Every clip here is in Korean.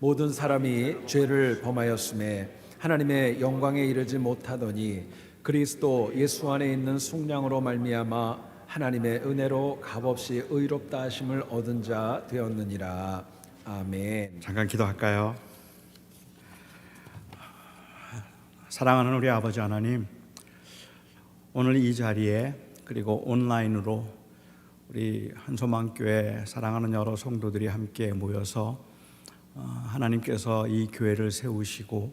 모든 사람이 죄를 범하였음에 하나님의 영광에 이르지 못하더니 그리스도 예수 안에 있는 속량으로 말미암아 하나님의 은혜로 값없이 의롭다 하심을 얻은 자 되었느니라. 아멘. 잠깐 기도할까요? 사랑하는 우리 아버지 하나님, 오늘 이 자리에 그리고 온라인으로 우리 한소망교회 사랑하는 여러 성도들이 함께 모여서 하나님께서 이 교회를 세우시고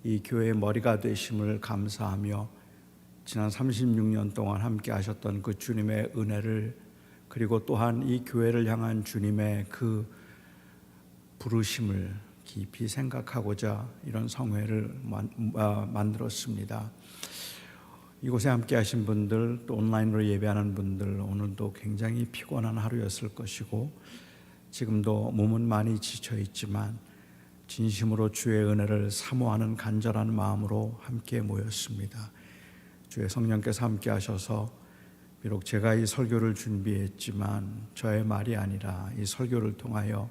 이 교회의 머리가 되심을 감사하며 지난 36년 동안 함께 하셨던 그 주님의 은혜를, 그리고 또한 이 교회를 향한 주님의 그 부르심을 깊이 생각하고자 이런 성회를 만들었습니다. 이곳에 함께 하신 분들, 또 온라인으로 예배하는 분들, 오늘도 굉장히 피곤한 하루였을 것이고 지금도 몸은 많이 지쳐 있지만 진심으로 주의 은혜를 사모하는 간절한 마음으로 함께 모였습니다. 주의 성령께서 함께 하셔서 비록 제가 이 설교를 준비했지만 저의 말이 아니라 이 설교를 통하여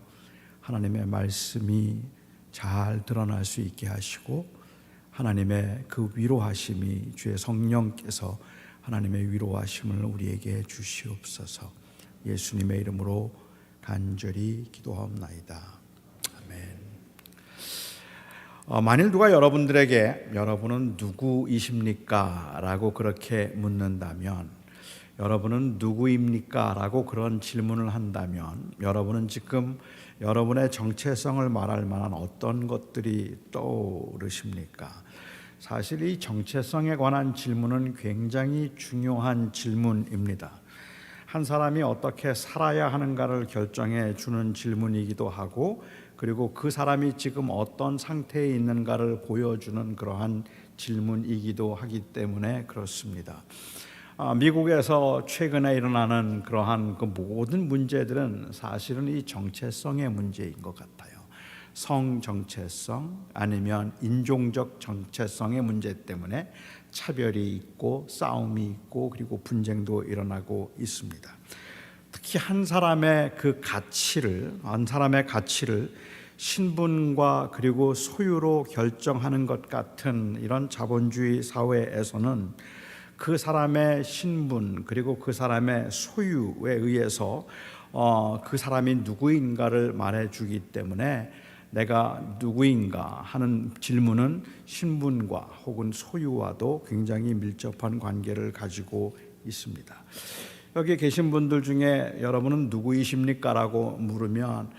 하나님의 말씀이 잘 드러날 수 있게 하시고 하나님의 그 위로하심이, 주의 성령께서 하나님의 위로하심을 우리에게 주시옵소서. 예수님의 이름으로 간절히 기도하옵나이다. 아멘. 만일 누가 여러분들에게 여러분은 누구이십니까? 라고 그렇게 묻는다면, 여러분은 누구입니까? 라고 그런 질문을 한다면 여러분은 지금 여러분의 정체성을 말할 만한 어떤 것들이 떠오르십니까? 사실 이 정체성에 관한 질문은 굉장히 중요한 질문입니다. 한 사람이 어떻게 살아야 하는가를 결정해 주는 질문이기도 하고, 그리고 그 사람이 지금 어떤 상태에 있는가를 보여주는 그러한 질문이기도 하기 때문에 그렇습니다. 미국에서 최근에 일어나는 그러한 그 모든 문제들은 사실은 이 정체성의 문제인 것 같아요. 성 정체성 아니면 인종적 정체성의 문제 때문에 차별이 있고 싸움이 있고 그리고 분쟁도 일어나고 있습니다. 특히 한 사람의 가치를 신분과 그리고 소유로 결정하는 것 같은 이런 자본주의 사회에서는 그 사람의 신분 그리고 그 사람의 소유에 의해서 그 사람이 누구인가를 말해주기 때문에 내가 누구인가 하는 질문은 신분과 혹은 소유와도 굉장히 밀접한 관계를 가지고 있습니다. 여기 계신 분들 중에 여러분은 누구이십니까? 라고 물으면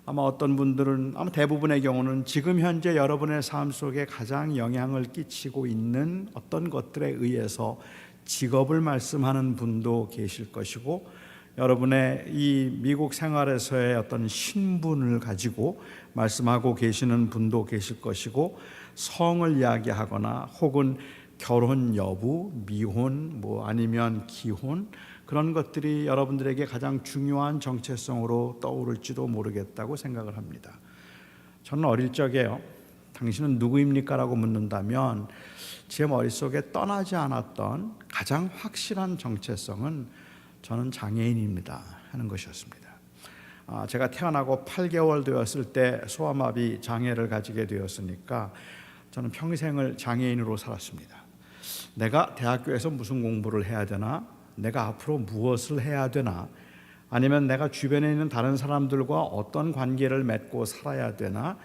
아마 어떤 분들은, 아마 대부분의 경우는 지금 현재 여러분의 삶 속에 가장 영향을 끼치고 있는 어떤 것들에 의해서 직업을 말씀하는 분도 계실 것이고, 여러분의 이 미국 생활에서의 어떤 신분을 가지고 말씀하고 계시는 분도 계실 것이고, 성을 이야기하거나 혹은 결혼 여부, 미혼, 아니면 기혼, 그런 것들이 여러분들에게 가장 중요한 정체성으로 떠오를지도 모르겠다고 생각을 합니다. 저는 어릴 적에요, 당신은 누구입니까? 라고 묻는다면 제 머릿속에 떠나지 않았던 가장 확실한 정체성은 저는 장애인입니다 하는 것이었습니다. 제가 태어나고 8개월 되었을 때 소아마비 장애를 가지게 되었으니까 저는 평생을 장애인으로 살았습니다. 내가 대학교에서 무슨 공부를 해야 되나? 내가 앞으로 무엇을 해야 되나? 아니면 내가 주변에 있는 다른 사람들과 어떤 관계를 맺고 살아야 되나?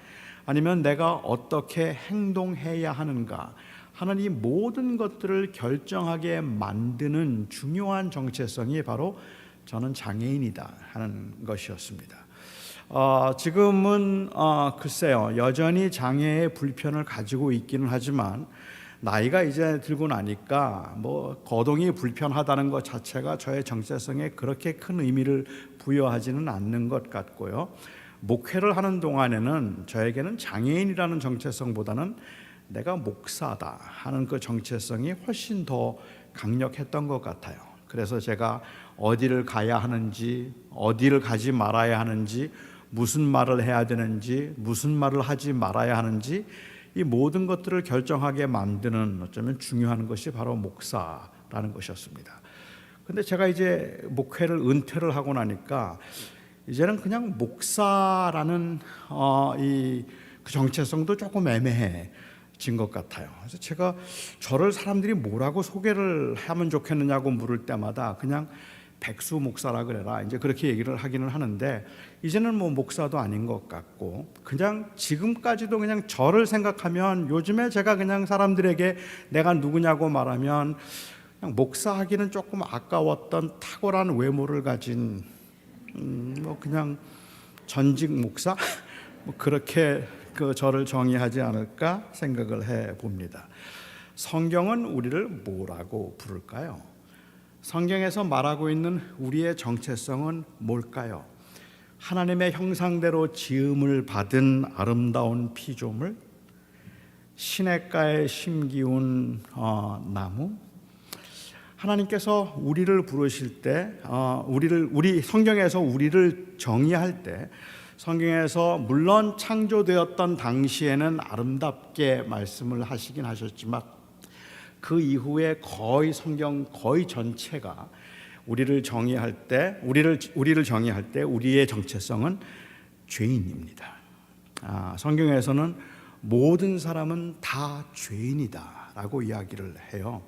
아니면 내가 어떻게 행동해야 하는가 하는 이 모든 것들을 결정하게 만드는 중요한 정체성이 바로 저는 장애인이다 하는 것이었습니다. 지금은 글쎄요, 여전히 장애의 불편을 가지고 있기는 하지만 나이가 이제 들고 나니까 거동이 불편하다는 것 자체가 저의 정체성에 그렇게 큰 의미를 부여하지는 않는 것 같고요. 목회를 하는 동안에는 저에게는 장애인이라는 정체성보다는 내가 목사다 하는 그 정체성이 훨씬 더 강력했던 것 같아요. 그래서 제가 어디를 가야 하는지, 어디를 가지 말아야 하는지, 무슨 말을 해야 되는지, 무슨 말을 하지 말아야 하는지, 이 모든 것들을 결정하게 만드는 어쩌면 중요한 것이 바로 목사라는 것이었습니다. 근데 제가 이제 목회를 은퇴를 하고 나니까 이제는 그냥 목사라는 그 정체성도 조금 애매해진 것 같아요. 그래서 제가 저를 사람들이 뭐라고 소개를 하면 좋겠느냐고 물을 때마다 그냥 백수 목사라 그래라 이제 그렇게 얘기를 하기는 하는데, 이제는 뭐 목사도 아닌 것 같고 그냥 지금까지도 그냥 저를 생각하면 요즘에 제가 그냥 사람들에게 내가 누구냐고 말하면 그냥 목사하기는 조금 아까웠던 탁월한 외모를 가진 뭐 그냥 전직 목사 뭐 그렇게 그 저를 정의하지 않을까 생각을 해 봅니다. 성경은 우리를 뭐라고 부를까요? 성경에서 말하고 있는 우리의 정체성은 뭘까요? 하나님의 형상대로 지음을 받은 아름다운 피조물, 시냇가에 심기운 나무. 하나님께서 우리를 부르실 때, 우리 성경에서 우리를 정의할 때, 성경에서 물론 창조되었던 당시에는 아름답게 말씀을 하시긴 하셨지만 그 이후에 거의 성경 거의 전체가 우리를 정의할 때 우리의 정체성은 죄인입니다. 성경에서는 모든 사람은 다 죄인이다라고 이야기를 해요.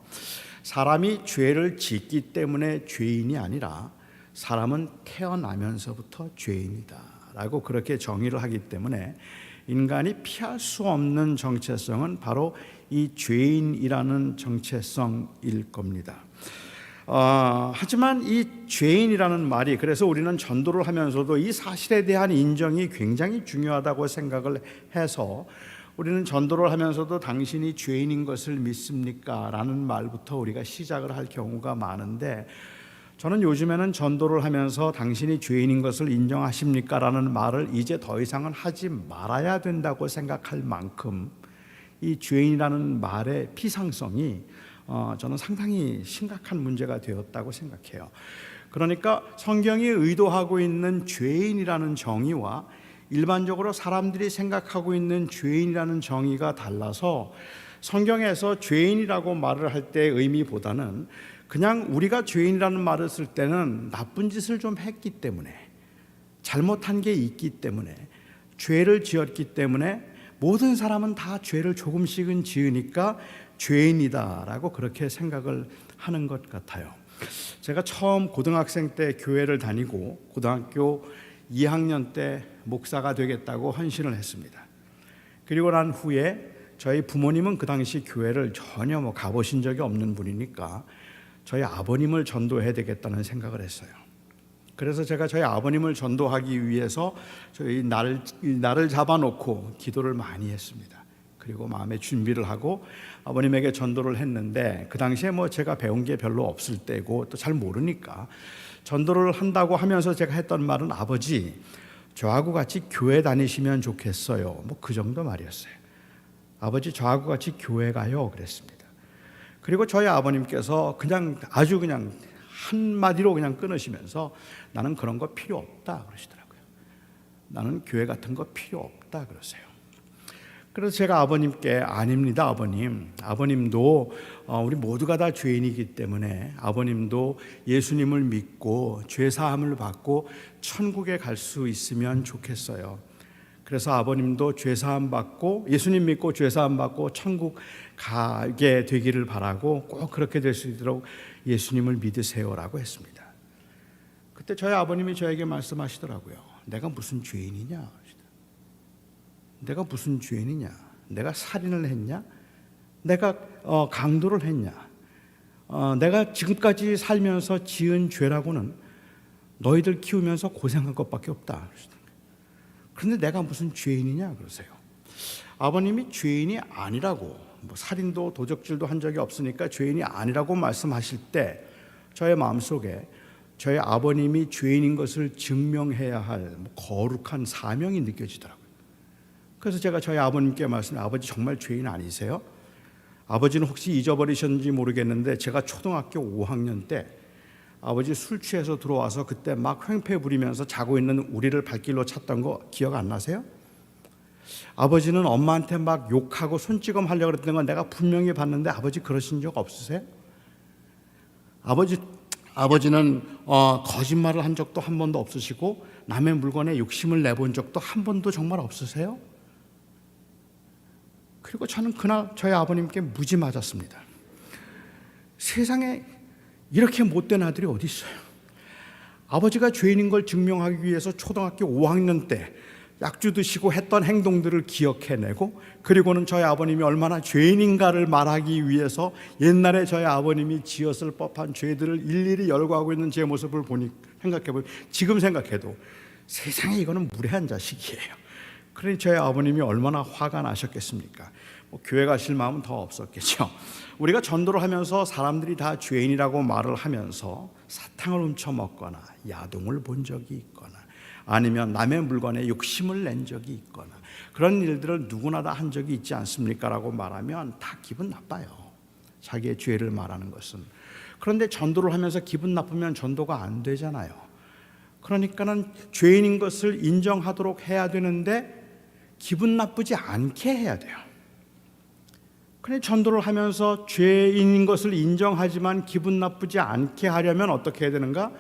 사람이 죄를 짓기 때문에 죄인이 아니라 사람은 태어나면서부터 죄인이다라고 그렇게 정의를 하기 때문에 인간이 피할 수 없는 정체성은 바로 이 죄인이라는 정체성일 겁니다. 하지만 이 죄인이라는 말이, 그래서 우리는 전도를 하면서도 이 사실에 대한 인정이 굉장히 중요하다고 생각을 해서 우리는 전도를 하면서도 당신이 죄인인 것을 믿습니까? 라는 말부터 우리가 시작을 할 경우가 많은데, 저는 요즘에는 전도를 하면서 당신이 죄인인 것을 인정하십니까? 라는 말을 이제 더 이상은 하지 말아야 된다고 생각할 만큼 이 죄인이라는 말의 피상성이 저는 상당히 심각한 문제가 되었다고 생각해요. 그러니까 성경이 의도하고 있는 죄인이라는 정의와 일반적으로 사람들이 생각하고 있는 죄인이라는 정의가 달라서 성경에서 죄인이라고 말을 할 때의 의미보다는 그냥 우리가 죄인이라는 말을 쓸 때는 나쁜 짓을 좀 했기 때문에, 잘못한 게 있기 때문에, 죄를 지었기 때문에 모든 사람은 다 죄를 조금씩은 지으니까 죄인이다라고 그렇게 생각을 하는 것 같아요. 제가 처음 고등학생 때 교회를 다니고 고등학교 2학년 때 목사가 되겠다고 헌신을 했습니다. 그리고 난 후에 저희 부모님은 그 당시 교회를 전혀 가보신 적이 없는 분이니까 저희 아버님을 전도해야 되겠다는 생각을 했어요. 그래서 제가 저희 아버님을 전도하기 위해서 저희 날을 잡아놓고 기도를 많이 했습니다. 그리고 마음의 준비를 하고 아버님에게 전도를 했는데, 그 당시에 제가 배운 게 별로 없을 때고 또 잘 모르니까 전도를 한다고 하면서 제가 했던 말은, 아버지 저하고 같이 교회 다니시면 좋겠어요. 그 정도 말이었어요. 아버지 저하고 같이 교회 가요 그랬습니다. 그리고 저희 아버님께서 아주 한마디로 끊으시면서 나는 그런 거 필요 없다 그러시더라고요. 나는 교회 같은 거 필요 없다 그러세요. 그래서 제가 아버님께, 아닙니다 아버님, 아버님도 우리 모두가 다 죄인이기 때문에 아버님도 예수님을 믿고 죄사함을 받고 천국에 갈 수 있으면 좋겠어요. 그래서 아버님도 죄사함 받고 예수님 믿고 죄사함 받고 천국 가게 되기를 바라고 꼭 그렇게 될 수 있도록 예수님을 믿으세요라고 했습니다. 그때 저희 아버님이 저에게 말씀하시더라고요. 내가 무슨 죄인이냐? 내가 무슨 죄인이냐? 내가 살인을 했냐? 내가 강도를 했냐? 내가 지금까지 살면서 지은 죄라고는 너희들 키우면서 고생한 것밖에 없다. 그런데 내가 무슨 죄인이냐 그러세요. 아버님이 죄인이 아니라고, 살인도 도적질도 한 적이 없으니까 죄인이 아니라고 말씀하실 때 저의 마음속에 저희 아버님이 죄인인 것을 증명해야 할 거룩한 사명이 느껴지더라고요. 그래서 제가 저희 아버님께 아버지 정말 죄인 아니세요? 아버지는 혹시 잊어버리셨는지 모르겠는데 제가 초등학교 5학년 때 아버지 술 취해서 들어와서 그때 막 횡패 부리면서 자고 있는 우리를 발길로 찼던 거 기억 안 나세요? 아버지는 엄마한테 막 욕하고 손찌검 하려고 그랬던 건 내가 분명히 봤는데 아버지 그러신 적 없으세요? 아버지는 거짓말을 한 적도 한 번도 없으시고 남의 물건에 욕심을 내본 적도 한 번도 정말 없으세요? 그리고 저는 그날 저희 아버님께 무지 맞았습니다. 세상에 이렇게 못된 아들이 어디 있어요? 아버지가 죄인인 걸 증명하기 위해서 초등학교 5학년 때 약주 드시고 했던 행동들을 기억해내고, 그리고는 저희 아버님이 얼마나 죄인인가를 말하기 위해서 옛날에 저희 아버님이 지었을 법한 죄들을 일일이 열거하고 있는 제 모습을 생각해보면, 지금 생각해도 세상에 이거는 무례한 자식이에요. 그러니 저희 아버님이 얼마나 화가 나셨겠습니까? 교회 가실 마음은 더 없었겠죠. 우리가 전도를 하면서 사람들이 다 죄인이라고 말을 하면서 사탕을 훔쳐먹거나 야동을 본 적이 있거나 아니면 남의 물건에 욕심을 낸 적이 있거나 그런 일들을 누구나 다 한 적이 있지 않습니까? 라고 말하면 다 기분 나빠요. 자기의 죄를 말하는 것은. 그런데 전도를 하면서 기분 나쁘면 전도가 안 되잖아요. 그러니까는 죄인인 것을 인정하도록 해야 되는데 기분 나쁘지 않게 해야 돼요. 그런데 전도를 하면서 죄인인 것을 인정하지만 기분 나쁘지 않게 하려면 어떻게 해야 되는가?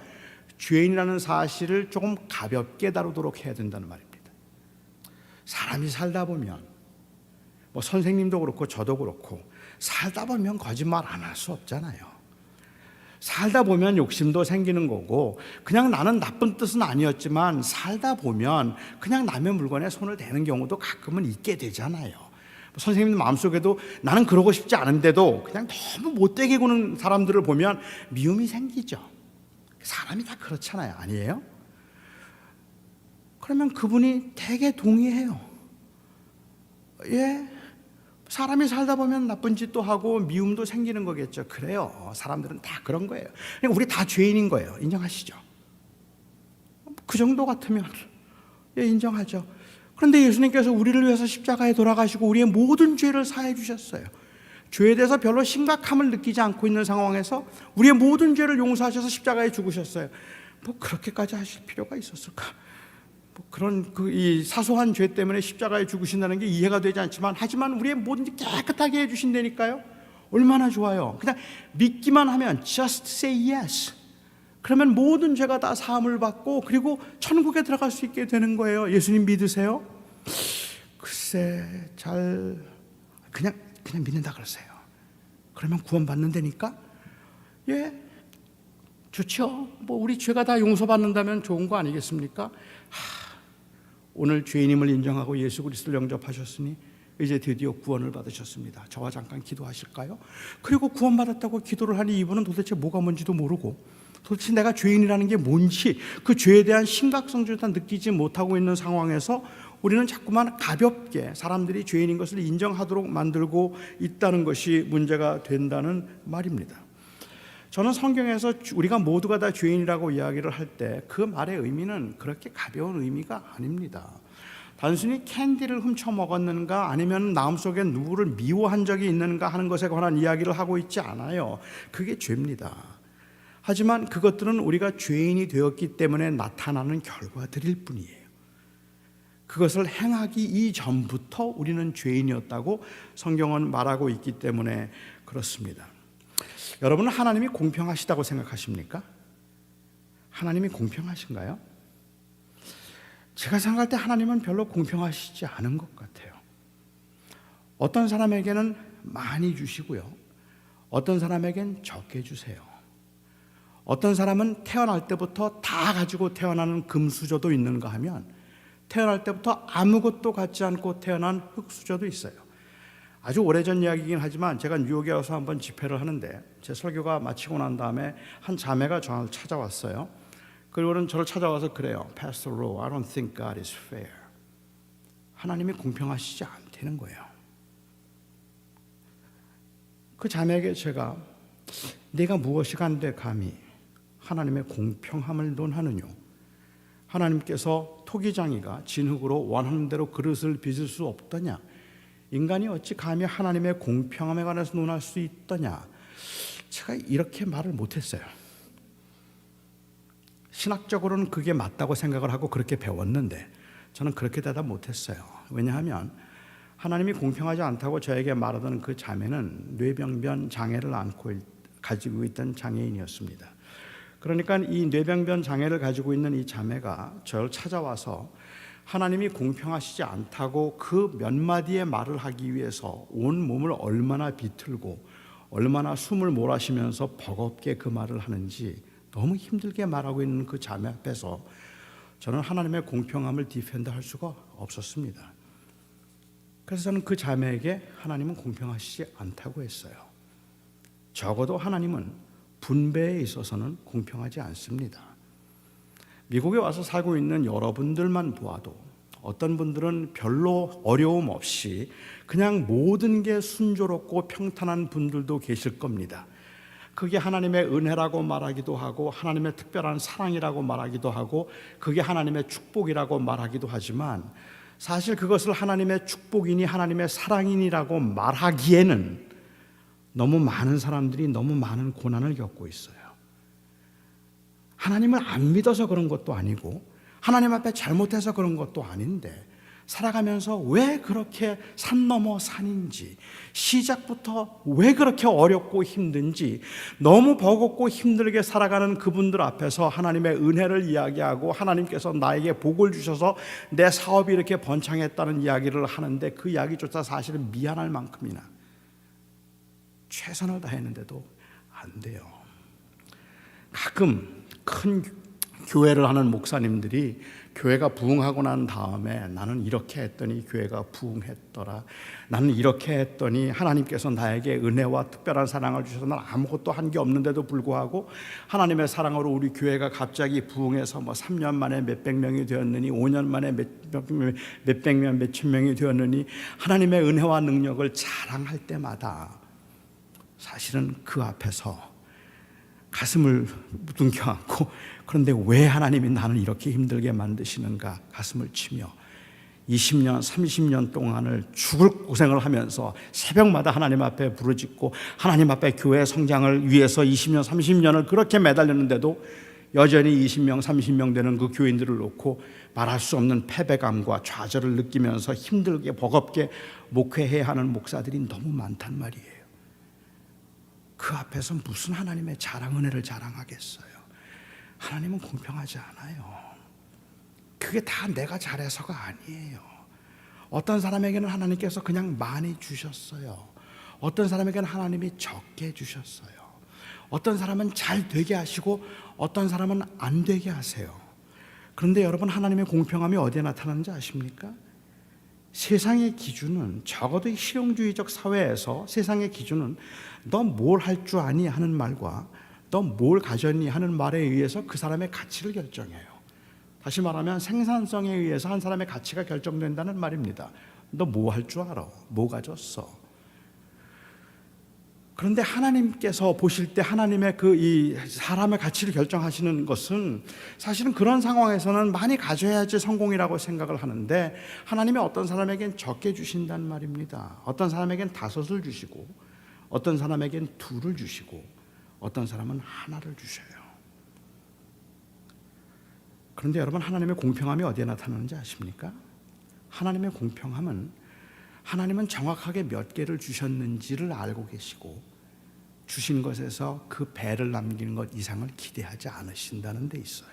죄인이라는 사실을 조금 가볍게 다루도록 해야 된다는 말입니다. 사람이 살다 보면 선생님도 그렇고 저도 그렇고 살다 보면 거짓말 안 할 수 없잖아요. 살다 보면 욕심도 생기는 거고, 그냥 나는 나쁜 뜻은 아니었지만 살다 보면 그냥 남의 물건에 손을 대는 경우도 가끔은 있게 되잖아요. 선생님 마음속에도 나는 그러고 싶지 않은데도 그냥 너무 못되게 구는 사람들을 보면 미움이 생기죠. 사람이 다 그렇잖아요. 아니에요? 그러면 그분이 되게 동의해요. 예, 사람이 살다 보면 나쁜 짓도 하고 미움도 생기는 거겠죠. 그래요. 사람들은 다 그런 거예요. 그러니까 우리 다 죄인인 거예요. 인정하시죠? 그 정도 같으면 예, 인정하죠. 그런데 예수님께서 우리를 위해서 십자가에 돌아가시고 우리의 모든 죄를 사해 주셨어요. 죄에 대해서 별로 심각함을 느끼지 않고 있는 상황에서 우리의 모든 죄를 용서하셔서 십자가에 죽으셨어요. 그렇게까지 하실 필요가 있었을까? 그런 이 사소한 죄 때문에 십자가에 죽으신다는 게 이해가 되지 않지만, 하지만 우리의 모든 죄 깨끗하게 해주신다니까요. 얼마나 좋아요. 그냥 믿기만 하면 just say yes. 그러면 모든 죄가 다 사함을 받고 그리고 천국에 들어갈 수 있게 되는 거예요. 예수님 믿으세요? 글쎄, 그냥 믿는다 그러세요. 그러면 구원받는다니까? 예, 좋죠. 우리 죄가 다 용서받는다면 좋은 거 아니겠습니까? 오늘 죄인임을 인정하고 예수 그리스도를 영접하셨으니 이제 드디어 구원을 받으셨습니다. 저와 잠깐 기도하실까요? 그리고 구원받았다고 기도를 하니 이분은 도대체 뭐가 뭔지도 모르고, 도대체 내가 죄인이라는 게 뭔지 그 죄에 대한 심각성조차 느끼지 못하고 있는 상황에서 우리는 자꾸만 가볍게 사람들이 죄인인 것을 인정하도록 만들고 있다는 것이 문제가 된다는 말입니다. 저는 성경에서 우리가 모두가 다 죄인이라고 이야기를 할 때 그 말의 의미는 그렇게 가벼운 의미가 아닙니다. 단순히 캔디를 훔쳐 먹었는가 아니면 마음속에 누구를 미워한 적이 있는가 하는 것에 관한 이야기를 하고 있지 않아요. 그게 죄입니다. 하지만 그것들은 우리가 죄인이 되었기 때문에 나타나는 결과들일 뿐이에요. 그것을 행하기 이전부터 우리는 죄인이었다고 성경은 말하고 있기 때문에 그렇습니다. 여러분은 하나님이 공평하시다고 생각하십니까? 하나님이 공평하신가요? 제가 생각할 때 하나님은 별로 공평하시지 않은 것 같아요. 어떤 사람에게는 많이 주시고요, 어떤 사람에겐 적게 주세요. 어떤 사람은 태어날 때부터 다 가지고 태어나는 금수저도 있는가 하면 태어날 때부터 아무것도 갖지 않고 태어난 흙수저도 있어요. 아주 오래전 이야기이긴 하지만 제가 뉴욕에 와서 한번 집회를 하는데 제 설교가 마치고 난 다음에 한 자매가 저를 찾아왔어요. 그리고는 저를 찾아와서 그래요. Pastor Rowe, I don't think God is fair. 하나님이 공평하시지 않다는 거예요. 그 자매에게 제가 네가 무엇이 간데 감히 하나님의 공평함을 논하느뇨? 하나님께서 토기장이가 진흙으로 원하는 대로 그릇을 빚을 수 없더냐? 인간이 어찌 감히 하나님의 공평함에 관해서 논할 수 있더냐? 제가 이렇게 말을 못했어요. 신학적으로는 그게 맞다고 생각을 하고 그렇게 배웠는데 저는 그렇게 대답 못했어요. 왜냐하면 하나님이 공평하지 않다고 저에게 말하던 그 자매는 뇌병변 장애를 가지고 있던 장애인이었습니다. 그러니까 이 뇌병변 장애를 가지고 있는 이 자매가 저를 찾아와서 하나님이 공평하시지 않다고 그 몇 마디의 말을 하기 위해서 온 몸을 얼마나 비틀고 얼마나 숨을 몰아쉬면서 버겁게 그 말을 하는지 너무 힘들게 말하고 있는 그 자매 앞에서 저는 하나님의 공평함을 디펜드할 수가 없었습니다. 그래서 저는 그 자매에게 하나님은 공평하시지 않다고 했어요. 적어도 하나님은 분배에 있어서는 공평하지 않습니다. 미국에 와서 살고 있는 여러분들만 보아도 어떤 분들은 별로 어려움 없이 그냥 모든 게 순조롭고 평탄한 분들도 계실 겁니다. 그게 하나님의 은혜라고 말하기도 하고 하나님의 특별한 사랑이라고 말하기도 하고 그게 하나님의 축복이라고 말하기도 하지만 사실 그것을 하나님의 축복이니 하나님의 사랑이니라고 말하기에는 너무 많은 사람들이 너무 많은 고난을 겪고 있어요. 하나님을 안 믿어서 그런 것도 아니고 하나님 앞에 잘못해서 그런 것도 아닌데 살아가면서 왜 그렇게 산 넘어 산인지 시작부터 왜 그렇게 어렵고 힘든지 너무 버겁고 힘들게 살아가는 그분들 앞에서 하나님의 은혜를 이야기하고 하나님께서 나에게 복을 주셔서 내 사업이 이렇게 번창했다는 이야기를 하는데 그 이야기조차 사실은 미안할 만큼이나 최선을 다했는데도 안 돼요. 가끔 큰 교회를 하는 목사님들이 교회가 부흥하고 난 다음에 나는 이렇게 했더니 교회가 부흥했더라, 나는 이렇게 했더니 하나님께서 나에게 은혜와 특별한 사랑을 주셔서 난 아무것도 한 게 없는데도 불구하고 하나님의 사랑으로 우리 교회가 갑자기 부흥해서 3년 만에 몇백 명이 되었느니 5년 만에 몇백 명, 몇천 명이 되었느니 하나님의 은혜와 능력을 자랑할 때마다 사실은 그 앞에서 가슴을 무둥켜 안고 그런데 왜 하나님이 나는 이렇게 힘들게 만드시는가 가슴을 치며 20년, 30년 동안을 죽을 고생을 하면서 새벽마다 하나님 앞에 부르짖고 하나님 앞에 교회 성장을 위해서 20년, 30년을 그렇게 매달렸는데도 여전히 20명, 30명 되는 그 교인들을 놓고 말할 수 없는 패배감과 좌절을 느끼면서 힘들게 버겁게 목회해야 하는 목사들이 너무 많단 말이에요. 그 앞에서 무슨 하나님의 자랑 은혜를 자랑하겠어요. 하나님은 공평하지 않아요. 그게 다 내가 잘해서가 아니에요. 어떤 사람에게는 하나님께서 그냥 많이 주셨어요. 어떤 사람에게는 하나님이 적게 주셨어요. 어떤 사람은 잘 되게 하시고 어떤 사람은 안 되게 하세요. 그런데 여러분 하나님의 공평함이 어디에 나타나는지 아십니까? 세상의 기준은 적어도 이 실용주의적 사회에서 세상의 기준은 너 뭘 할 줄 아니 하는 말과 너 뭘 가졌니 하는 말에 의해서 그 사람의 가치를 결정해요. 다시 말하면 생산성에 의해서 한 사람의 가치가 결정된다는 말입니다. 너 뭐 할 줄 알아? 뭐 가졌어? 그런데 하나님께서 보실 때 하나님의 이 사람의 가치를 결정하시는 것은 사실은 그런 상황에서는 많이 가져야지 성공이라고 생각을 하는데 하나님이 어떤 사람에겐 적게 주신단 말입니다. 어떤 사람에겐 5을 주시고 어떤 사람에겐 2를 주시고 어떤 사람은 하나를 주셔요. 그런데 여러분 하나님의 공평함이 어디에 나타나는지 아십니까? 하나님의 공평함은 하나님은 정확하게 몇 개를 주셨는지를 알고 계시고 주신 것에서 그 배를 남기는 것 이상을 기대하지 않으신다는 데 있어요.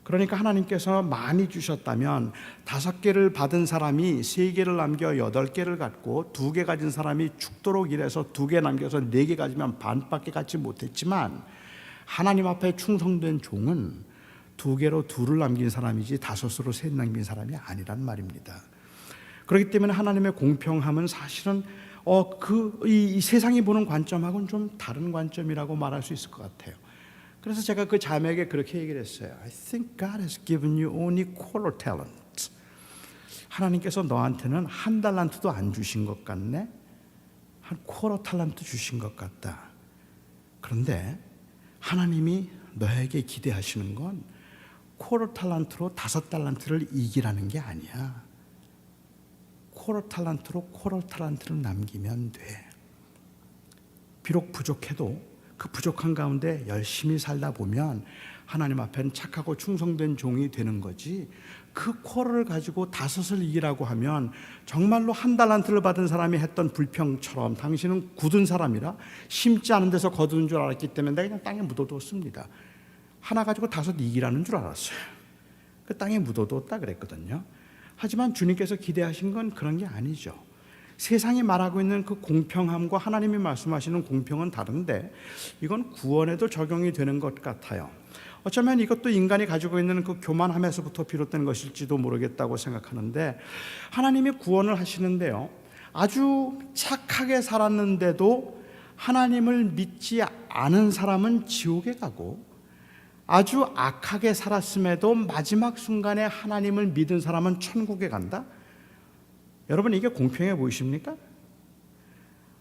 그러니까 하나님께서 많이 주셨다면 5개를 받은 사람이 3개를 남겨 8개를 갖고 2개 가진 사람이 죽도록 일해서 2개 남겨서 4개 가지면 반밖에 갖지 못했지만 하나님 앞에 충성된 종은 2개로 2를 남긴 사람이지 5으로 3를 남긴 사람이 아니란 말입니다. 그렇기 때문에 하나님의 공평함은 사실은 이 세상이 보는 관점하고는 좀 다른 관점이라고 말할 수 있을 것 같아요. 그래서 제가 그 자매에게 그렇게 얘기를 했어요. I think God has given you only quarter talent. 하나님께서 너한테는 1달란트도 안 주신 것 같네. 한 쿼터 탤런트 주신 것 같다. 그런데 하나님이 너에게 기대하시는 건 쿼터 탤런트로 5달란트를 이기라는 게 아니야. 쿼터 탤런트로 쿼터 탤런트를 남기면 돼. 비록 부족해도 그 부족한 가운데 열심히 살다 보면 하나님 앞에는 착하고 충성된 종이 되는 거지 그 쿼러를 가지고 5을 이기라고 하면 정말로 1달란트를 받은 사람이 했던 불평처럼 당신은 굳은 사람이라 심지 않은 데서 거두는 줄 알았기 때문에 내가 그냥 땅에 묻어뒀습니다. 하나 가지고 5 이기라는 줄 알았어요. 그 땅에 묻어뒀다 그랬거든요. 하지만 주님께서 기대하신 건 그런 게 아니죠. 세상이 말하고 있는 그 공평함과 하나님이 말씀하시는 공평은 다른데 이건 구원에도 적용이 되는 것 같아요. 어쩌면 이것도 인간이 가지고 있는 그 교만함에서부터 비롯된 것일지도 모르겠다고 생각하는데, 하나님이 구원을 하시는데요, 아주 착하게 살았는데도 하나님을 믿지 않은 사람은 지옥에 가고, 아주 악하게 살았음에도 마지막 순간에 하나님을 믿은 사람은 천국에 간다? 여러분, 이게 공평해 보이십니까?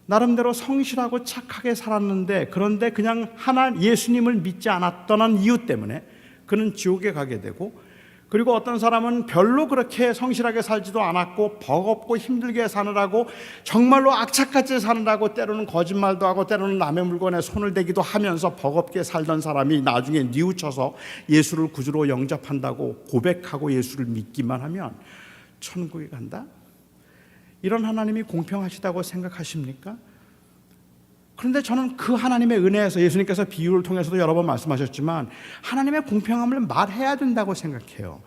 나름대로 성실하고 착하게 살았는데, 그런데 그냥 예수님을 믿지 않았던 이유 때문에 그는 지옥에 가게 되고, 그리고 어떤 사람은 별로 그렇게 성실하게 살지도 않았고 버겁고 힘들게 사느라고, 정말로 악착같이 사느라고 때로는 거짓말도 하고 때로는 남의 물건에 손을 대기도 하면서 버겁게 살던 사람이 나중에 뉘우쳐서 예수를 구주로 영접한다고 고백하고 예수를 믿기만 하면 천국에 간다? 이런 하나님이 공평하시다고 생각하십니까? 그런데 저는 그 하나님의 은혜에서, 예수님께서 비유를 통해서도 여러 번 말씀하셨지만 하나님의 공평함을 말해야 된다고 생각해요.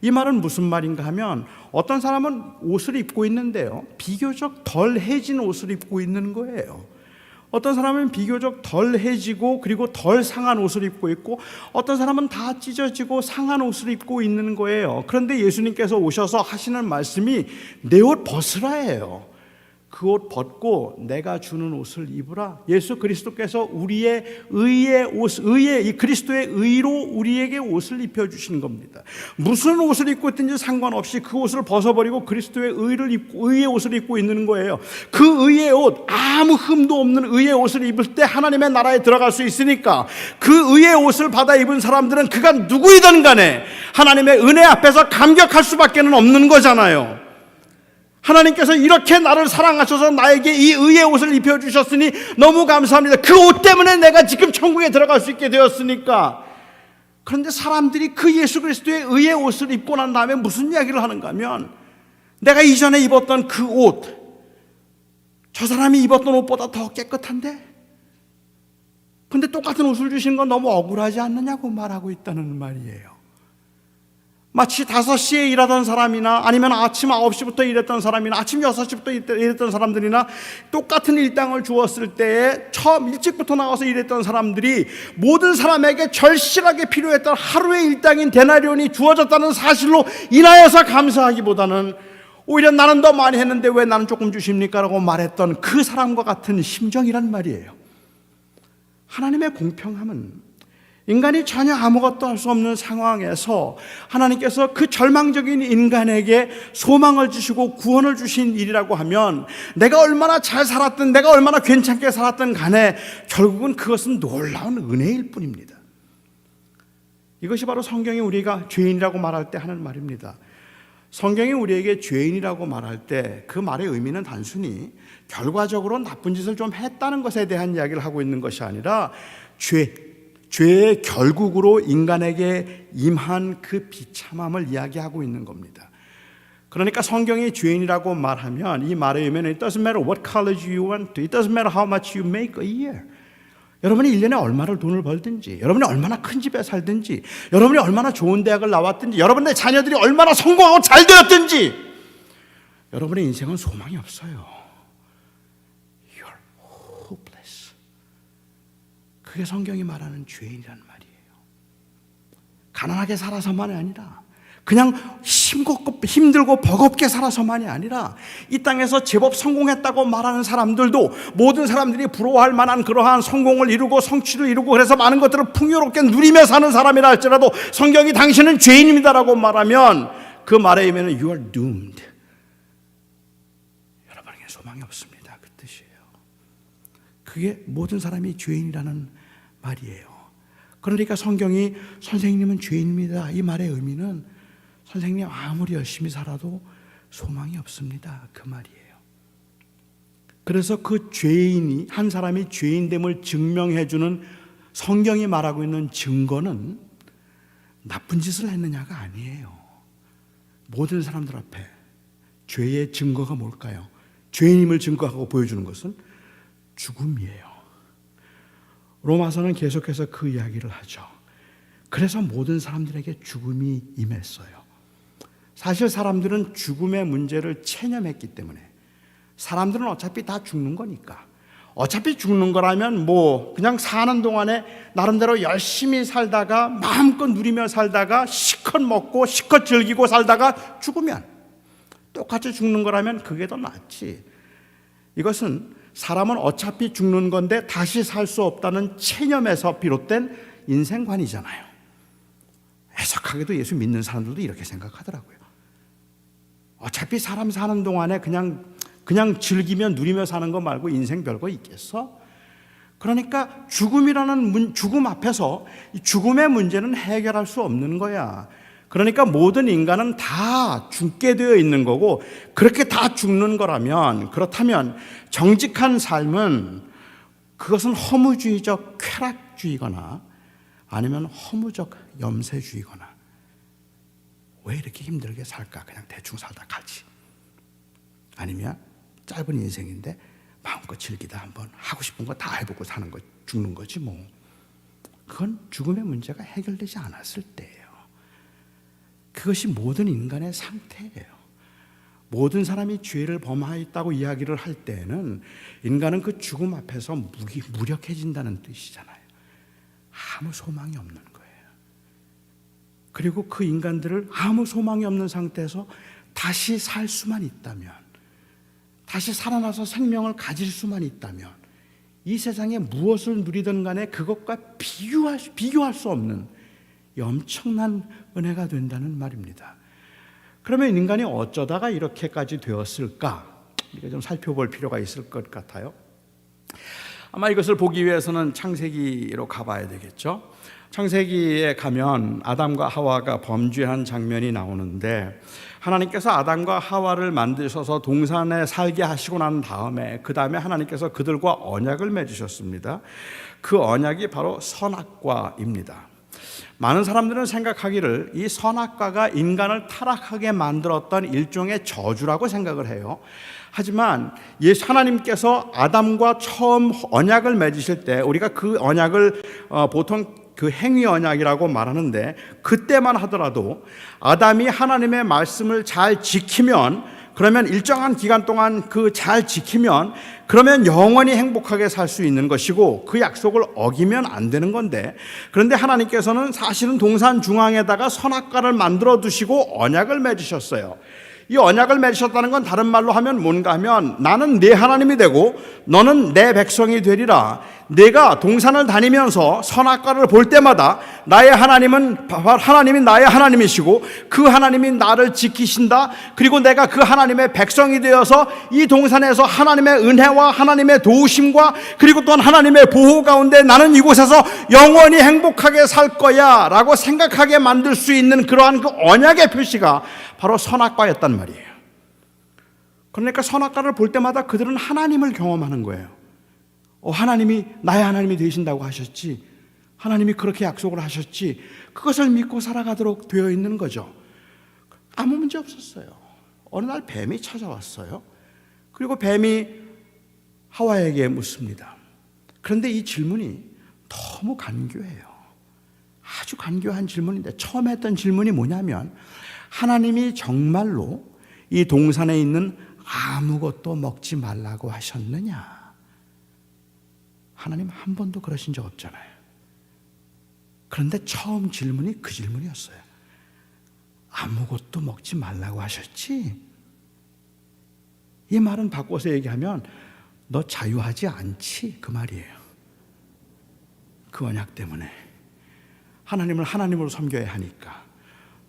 이 말은 무슨 말인가 하면, 어떤 사람은 옷을 입고 있는데요, 비교적 덜 해진 옷을 입고 있는 거예요. 어떤 사람은 비교적 덜 해지고 그리고 덜 상한 옷을 입고 있고, 어떤 사람은 다 찢어지고 상한 옷을 입고 있는 거예요. 그런데 예수님께서 오셔서 하시는 말씀이 내 옷 벗으라예요. 그 옷 벗고 내가 주는 옷을 입으라. 예수 그리스도께서 우리의 이 그리스도의 의로 우리에게 옷을 입혀주신 겁니다. 무슨 옷을 입고 있든지 상관없이 그 옷을 벗어버리고 그리스도의 의의 옷을 입고 있는 거예요. 그 의의 옷, 아무 흠도 없는 의의 옷을 입을 때 하나님의 나라에 들어갈 수 있으니까, 그 의의 옷을 받아 입은 사람들은 그가 누구이든 간에 하나님의 은혜 앞에서 감격할 수밖에 없는 거잖아요. 하나님께서 이렇게 나를 사랑하셔서 나에게 이 의의 옷을 입혀주셨으니 너무 감사합니다. 그 옷 때문에 내가 지금 천국에 들어갈 수 있게 되었으니까. 그런데 사람들이 그 예수 그리스도의 의의 옷을 입고 난 다음에 무슨 이야기를 하는가 하면, 내가 이전에 입었던 그 옷, 저 사람이 입었던 옷보다 더 깨끗한데? 근데 똑같은 옷을 주신 건 너무 억울하지 않느냐고 말하고 있다는 말이에요. 마치 5시에 일하던 사람이나 아니면 아침 9시부터 일했던 사람이나 아침 6시부터 일했던 사람들이나 똑같은 일당을 주었을 때에 처음 일찍부터 나가서 일했던 사람들이 모든 사람에게 절실하게 필요했던 하루의 일당인 데나리온이 주어졌다는 사실로 인하여서 감사하기보다는 오히려 나는 더 많이 했는데 왜 나는 조금 주십니까? 라고 말했던 그 사람과 같은 심정이란 말이에요. 하나님의 공평함은 인간이 전혀 아무것도 할 수 없는 상황에서 하나님께서 그 절망적인 인간에게 소망을 주시고 구원을 주신 일이라고 하면, 내가 얼마나 잘 살았든 내가 얼마나 괜찮게 살았든 간에 결국은 그것은 놀라운 은혜일 뿐입니다. 이것이 바로 성경이 우리가 죄인이라고 말할 때 하는 말입니다. 성경이 우리에게 죄인이라고 말할 때 그 말의 의미는 단순히 결과적으로 나쁜 짓을 좀 했다는 것에 대한 이야기를 하고 있는 것이 아니라, 죄의 결국으로 인간에게 임한 그 비참함을 이야기하고 있는 겁니다. 그러니까 성경이 죄인이라고 말하면 이 말의 의미는 It doesn't matter what college you went to, It doesn't matter how much you make a year. 여러분이 1년에 얼마나 돈을 벌든지, 여러분이 얼마나 큰 집에 살든지, 여러분이 얼마나 좋은 대학을 나왔든지, 여러분의 자녀들이 얼마나 성공하고 잘 되었든지, 여러분의 인생은 소망이 없어요. 그게 성경이 말하는 죄인이란 말이에요. 가난하게 살아서만이 아니라, 그냥 힘들고 버겁게 살아서만이 아니라, 이 땅에서 제법 성공했다고 말하는 사람들도 모든 사람들이 부러워할 만한 그러한 성공을 이루고 성취를 이루고 그래서 많은 것들을 풍요롭게 누리며 사는 사람이라 할지라도 성경이 당신은 죄인입니다라고 말하면 그 말의 의미는 You are doomed. 여러분에게 소망이 없습니다. 그 뜻이에요. 그게 모든 사람이 죄인이라는 말이에요. 그러니까 성경이 선생님은 죄인입니다, 이 말의 의미는 선생님 아무리 열심히 살아도 소망이 없습니다, 그 말이에요. 그래서 그 죄인이, 한 사람이 죄인됨을 증명해주는 성경이 말하고 있는 증거는 나쁜 짓을 했느냐가 아니에요. 모든 사람들 앞에 죄의 증거가 뭘까요? 죄인임을 증거하고 보여주는 것은 죽음이에요. 로마서는 계속해서 그 이야기를 하죠. 그래서 모든 사람들에게 죽음이 임했어요. 사실 사람들은 죽음의 문제를 체념했기 때문에, 사람들은 어차피 다 죽는 거니까, 어차피 죽는 거라면 뭐 그냥 사는 동안에 나름대로 열심히 살다가 마음껏 누리며 살다가 실컷 먹고 실컷 즐기고 살다가 죽으면 똑같이 죽는 거라면 그게 더 낫지. 이것은 사람은 어차피 죽는 건데 다시 살 수 없다는 체념에서 비롯된 인생관이잖아요. 해석하게도 예수 믿는 사람들도 이렇게 생각하더라고요. 어차피 사람 사는 동안에 그냥 즐기며 누리며 사는 거 말고 인생 별거 있겠어? 그러니까 죽음 앞에서 이 죽음의 문제는 해결할 수 없는 거야. 그러니까 모든 인간은 다 죽게 되어 있는 거고, 그렇게 다 죽는 거라면, 그렇다면 정직한 삶은 그것은 허무주의적 쾌락주의거나 아니면 허무적 염세주의거나, 왜 이렇게 힘들게 살까? 그냥 대충 살다 가지. 아니면 짧은 인생인데 마음껏 즐기다 한번 하고 싶은 거 다 해보고 사는 거, 죽는 거지 뭐. 그건 죽음의 문제가 해결되지 않았을 때예요. 그것이 모든 인간의 상태예요. 모든 사람이 죄를 범하였다고 이야기를 할 때는 인간은 그 죽음 앞에서 무력해진다는 뜻이잖아요. 아무 소망이 없는 거예요. 그리고 그 인간들을 아무 소망이 없는 상태에서 다시 살 수만 있다면, 다시 살아나서 생명을 가질 수만 있다면, 이 세상에 무엇을 누리든 간에 그것과 비교할 수 없는 이 엄청난 은혜가 된다는 말입니다. 그러면 인간이 어쩌다가 이렇게까지 되었을까? 우리가 좀 살펴볼 필요가 있을 것 같아요. 아마 이것을 보기 위해서는 창세기로 가봐야 되겠죠. 창세기에 가면 아담과 하와가 범죄한 장면이 나오는데, 하나님께서 아담과 하와를 만드셔서 동산에 살게 하시고 난 다음에 그 다음에 하나님께서 그들과 언약을 맺으셨습니다. 그 언약이 바로 선악과입니다. 많은 사람들은 생각하기를 이 선악과가 인간을 타락하게 만들었던 일종의 저주라고 생각을 해요. 하지만 하나님께서 아담과 처음 언약을 맺으실 때, 우리가 그 언약을 보통 그 행위 언약이라고 말하는데, 그때만 하더라도 아담이 하나님의 말씀을 잘 지키면, 그러면 일정한 기간 동안 잘 지키면 그러면 영원히 행복하게 살 수 있는 것이고, 그 약속을 어기면 안 되는 건데, 그런데 하나님께서는 사실은 동산 중앙에다가 선악과를 만들어 두시고 언약을 맺으셨어요. 이 언약을 맺으셨다는 건 다른 말로 하면 뭔가 하면, 나는 네 하나님이 되고 너는 내 백성이 되리라. 내가 동산을 다니면서 선악과를 볼 때마다 나의 하나님이 나의 하나님이시고 그 하나님이 나를 지키신다. 그리고 내가 그 하나님의 백성이 되어서 이 동산에서 하나님의 은혜와 하나님의 도우심과 그리고 또한 하나님의 보호 가운데 나는 이곳에서 영원히 행복하게 살 거야 라고 생각하게 만들 수 있는 그러한 그 언약의 표시가 바로 선악과였단 말이에요. 그러니까 선악과를 볼 때마다 그들은 하나님을 경험하는 거예요. 하나님이 나의 하나님이 되신다고 하셨지, 하나님이 그렇게 약속을 하셨지, 그것을 믿고 살아가도록 되어 있는 거죠. 아무 문제 없었어요. 어느 날 뱀이 찾아왔어요. 그리고 뱀이 하와에게 묻습니다. 그런데 이 질문이 너무 간교해요. 아주 간교한 질문인데, 처음 했던 질문이 뭐냐면, 하나님이 정말로 이 동산에 있는 아무것도 먹지 말라고 하셨느냐? 하나님 한 번도 그러신 적 없잖아요. 그런데 처음 질문이 그 질문이었어요. 아무것도 먹지 말라고 하셨지? 이 말은 바꿔서 얘기하면 너 자유하지 않지? 그 말이에요. 그 언약 때문에 하나님을 하나님으로 섬겨야 하니까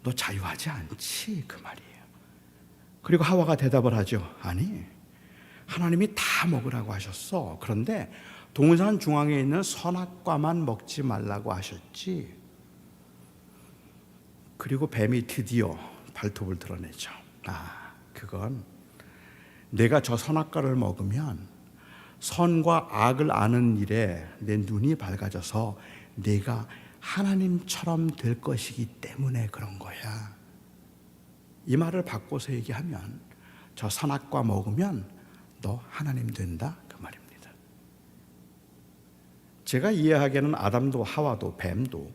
너 자유하지 않지? 그 말이에요. 그리고 하와가 대답을 하죠. 아니, 하나님이 다 먹으라고 하셨어. 그런데 동산 중앙에 있는 선악과만 먹지 말라고 하셨지. 그리고 뱀이 드디어 발톱을 드러내죠. 그건 내가 저 선악과를 먹으면 선과 악을 아는 일에 내 눈이 밝아져서 내가 하나님처럼 될 것이기 때문에 그런 거야. 이 말을 바꿔서 얘기하면 저 선악과 먹으면 너 하나님 된다 그 말입니다. 제가 이해하기에는 아담도 하와도 뱀도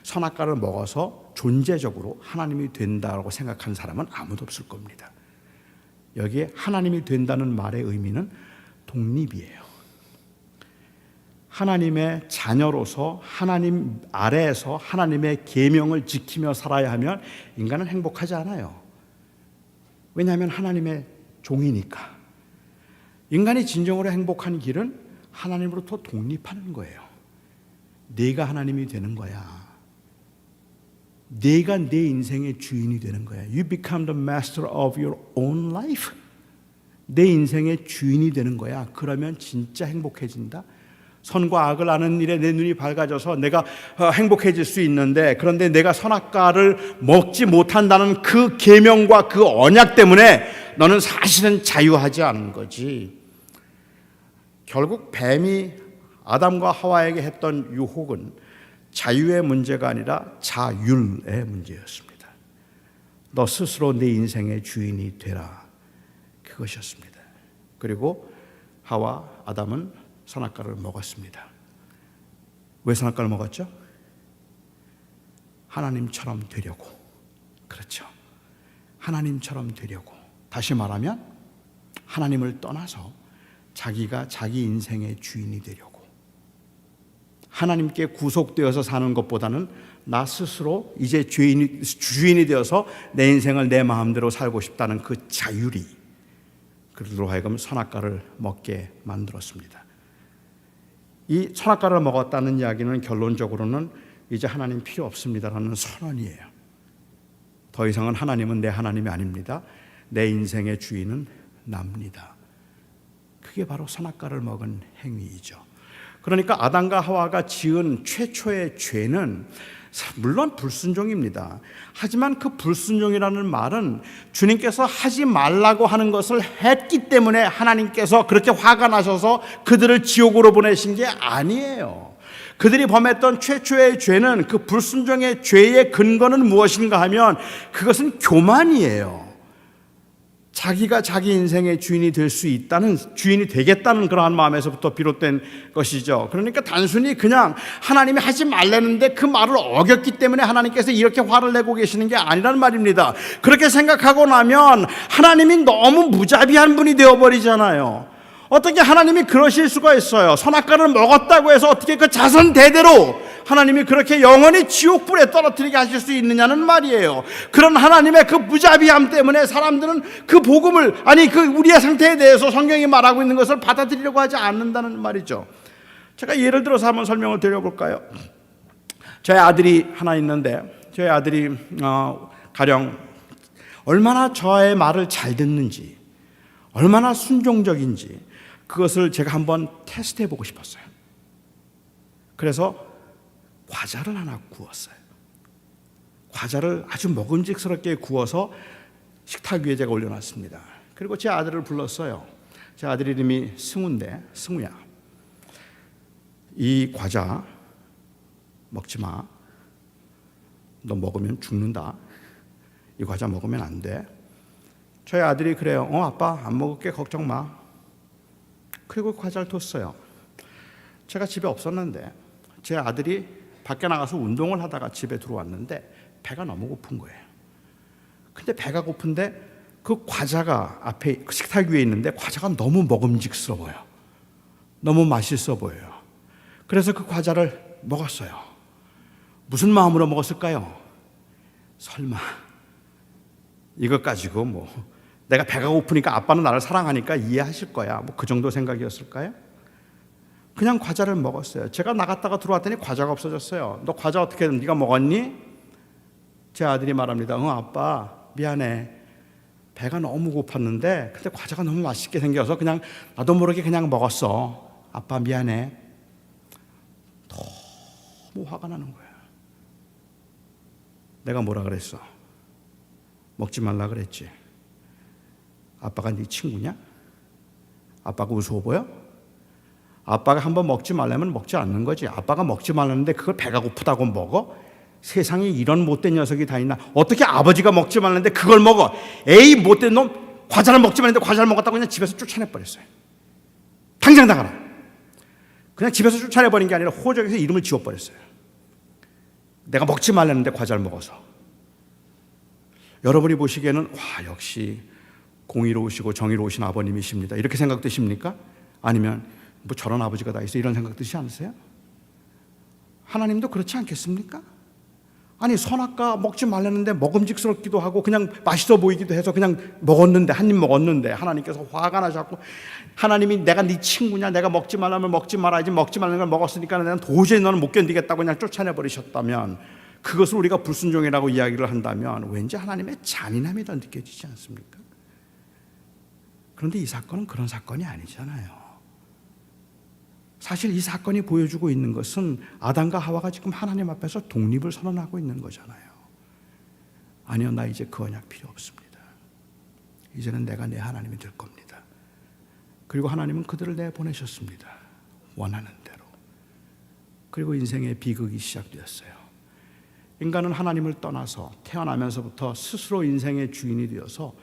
선악과를 먹어서 존재적으로 하나님이 된다고 생각한 사람은 아무도 없을 겁니다. 여기에 하나님이 된다는 말의 의미는 독립이에요. 하나님의 자녀로서 하나님 아래에서 하나님의 계명을 지키며 살아야 하면 인간은 행복하지 않아요. 왜냐하면 하나님의 종이니까. 인간이 진정으로 행복한 길은 하나님으로부터 독립하는 거예요. 내가 하나님이 되는 거야. 내가 내 인생의 주인이 되는 거야. You become the master of your own life. 내 인생의 주인이 되는 거야. 그러면 진짜 행복해진다. 선과 악을 아는 일에 내 눈이 밝아져서 내가 행복해질 수 있는데, 그런데 내가 선악과를 먹지 못한다는 그 계명과 그 언약 때문에 너는 사실은 자유하지 않은 거지. 결국 뱀이 아담과 하와에게 했던 유혹은 자유의 문제가 아니라 자율의 문제였습니다. 너 스스로 내 인생의 주인이 되라, 그것이었습니다. 그리고 하와, 아담은 선악과를 먹었습니다. 왜 선악과를 먹었죠? 하나님처럼 되려고. 그렇죠. 하나님처럼 되려고. 다시 말하면 하나님을 떠나서 자기가 자기 인생의 주인이 되려고. 하나님께 구속되어서 사는 것보다는 나 스스로 이제 주인이 되어서 내 인생을 내 마음대로 살고 싶다는 그 자율이 그들로 하여금 선악과를 먹게 만들었습니다. 이 선악과를 먹었다는 이야기는 결론적으로는 이제 하나님 필요 없습니다라는 선언이에요. 더 이상은 하나님은 내 하나님이 아닙니다. 내 인생의 주인은 납니다. 그게 바로 선악과를 먹은 행위이죠. 그러니까 아담과 하와가 지은 최초의 죄는 물론 불순종입니다. 하지만 그 불순종이라는 말은 주님께서 하지 말라고 하는 것을 했기 때문에 하나님께서 그렇게 화가 나셔서 그들을 지옥으로 보내신 게 아니에요. 그들이 범했던 최초의 죄는, 그 불순종의 죄의 근거는 무엇인가 하면 그것은 교만이에요. 자기가 자기 인생의 주인이 될 수 있다는, 주인이 되겠다는 그러한 마음에서부터 비롯된 것이죠. 그러니까 단순히 그냥 하나님이 하지 말라는데 그 말을 어겼기 때문에 하나님께서 이렇게 화를 내고 계시는 게 아니란 말입니다. 그렇게 생각하고 나면 하나님이 너무 무자비한 분이 되어버리잖아요. 어떻게 하나님이 그러실 수가 있어요? 선악과를 먹었다고 해서 어떻게 그 자손 대대로 하나님이 그렇게 영원히 지옥불에 떨어뜨리게 하실 수 있느냐는 말이에요. 그런 하나님의 그 무자비함 때문에 사람들은 그 복음을, 아니 그 우리의 상태에 대해서 성경이 말하고 있는 것을 받아들이려고 하지 않는다는 말이죠. 제가 예를 들어서 한번 설명을 드려볼까요? 저희 아들이 하나 있는데, 저희 아들이 가령 얼마나 저의 말을 잘 듣는지, 얼마나 순종적인지 그것을 제가 한번 테스트해 보고 싶었어요. 그래서 과자를 하나 구웠어요. 과자를 아주 먹음직스럽게 구워서 식탁 위에 제가 올려놨습니다. 그리고 제 아들을 불렀어요. 제 아들 이름이 승우인데, 승우야, 이 과자 먹지 마. 너 먹으면 죽는다. 이 과자 먹으면 안 돼. 저희 아들이 그래요. 아빠 안 먹을게, 걱정 마. 그리고 과자를 뒀어요. 제가 집에 없었는데 제 아들이 밖에 나가서 운동을 하다가 집에 들어왔는데 배가 너무 고픈 거예요. 근데 배가 고픈데 그 과자가 앞에 식탁 위에 있는데 과자가 너무 먹음직스러워요. 너무 맛있어 보여요. 그래서 그 과자를 먹었어요. 무슨 마음으로 먹었을까요? 설마 이것 가지고 내가 배가 고프니까 아빠는 나를 사랑하니까 이해하실 거야, 그 정도 생각이었을까요? 그냥 과자를 먹었어요. 제가 나갔다가 들어왔더니 과자가 없어졌어요. 너 과자 어떻게 네가 먹었니? 제 아들이 말합니다. 아빠 미안해. 배가 너무 고팠는데 근데 과자가 너무 맛있게 생겨서 그냥 나도 모르게 그냥 먹었어. 아빠 미안해. 너무 화가 나는 거야. 내가 뭐라 그랬어? 먹지 말라 그랬지. 아빠가 네 친구냐? 아빠가 우스워 보여? 아빠가 한번 먹지 말라면 먹지 않는 거지. 아빠가 먹지 말라는데 그걸 배가 고프다고 먹어? 세상에 이런 못된 녀석이 다 있나? 어떻게 아버지가 먹지 말라는데 그걸 먹어? 에이 못된 놈, 과자를 먹지 말라는데 과자를 먹었다고 그냥 집에서 쫓아내버렸어요. 당장 나가라. 그냥 집에서 쫓아내버린 게 아니라 호적에서 이름을 지워버렸어요. 내가 먹지 말라는데 과자를 먹어서. 여러분이 보시기에는 와, 역시 공의로우시고 정의로우신 아버님이십니다, 이렇게 생각되십니까? 아니면 뭐 저런 아버지가 다 있어, 이런 생각 드시지 않으세요? 하나님도 그렇지 않겠습니까? 아니, 선악과 먹지 말라는데 먹음직스럽기도 하고 그냥 맛있어 보이기도 해서 그냥 먹었는데, 한 입 먹었는데 하나님께서 화가 나셔서, 하나님이 내가 네 친구냐, 내가 먹지 말라면 먹지 말아야지, 먹지 말라는 걸 먹었으니까 내가 도저히 너는 못 견디겠다고 그냥 쫓아내버리셨다면, 그것을 우리가 불순종이라고 이야기를 한다면 왠지 하나님의 잔인함이 더 느껴지지 않습니까? 그런데 이 사건은 그런 사건이 아니잖아요. 사실 이 사건이 보여주고 있는 것은 아담과 하와가 지금 하나님 앞에서 독립을 선언하고 있는 거잖아요. 아니요, 나 이제 그 언약 필요 없습니다. 이제는 내가 내 하나님이 될 겁니다. 그리고 하나님은 그들을 내보내셨습니다, 원하는 대로. 그리고 인생의 비극이 시작되었어요. 인간은 하나님을 떠나서 태어나면서부터 스스로 인생의 주인이 되어서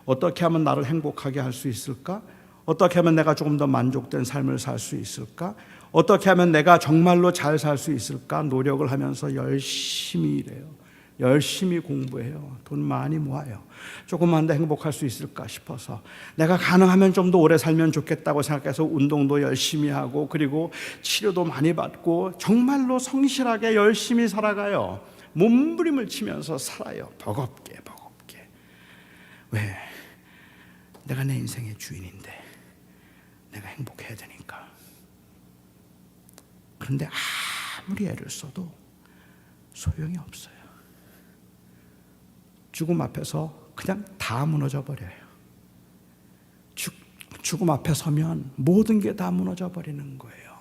어떻게 하면 나를 행복하게 할 수 있을까? 어떻게 하면 내가 조금 더 만족된 삶을 살 수 있을까? 어떻게 하면 내가 정말로 잘 살 수 있을까? 노력을 하면서 열심히 일해요. 열심히 공부해요. 돈 많이 모아요. 조금만 더 행복할 수 있을까 싶어서, 내가 가능하면 좀 더 오래 살면 좋겠다고 생각해서 운동도 열심히 하고, 그리고 치료도 많이 받고, 정말로 성실하게 열심히 살아가요. 몸부림을 치면서 살아요. 버겁게. 왜? 내가 내 인생의 주인인데 내가 행복해야 되니까. 그런데 아무리 애를 써도 소용이 없어요. 죽음 앞에서 그냥 다 무너져 버려요. 죽음 앞에 서면 모든 게 다 무너져 버리는 거예요.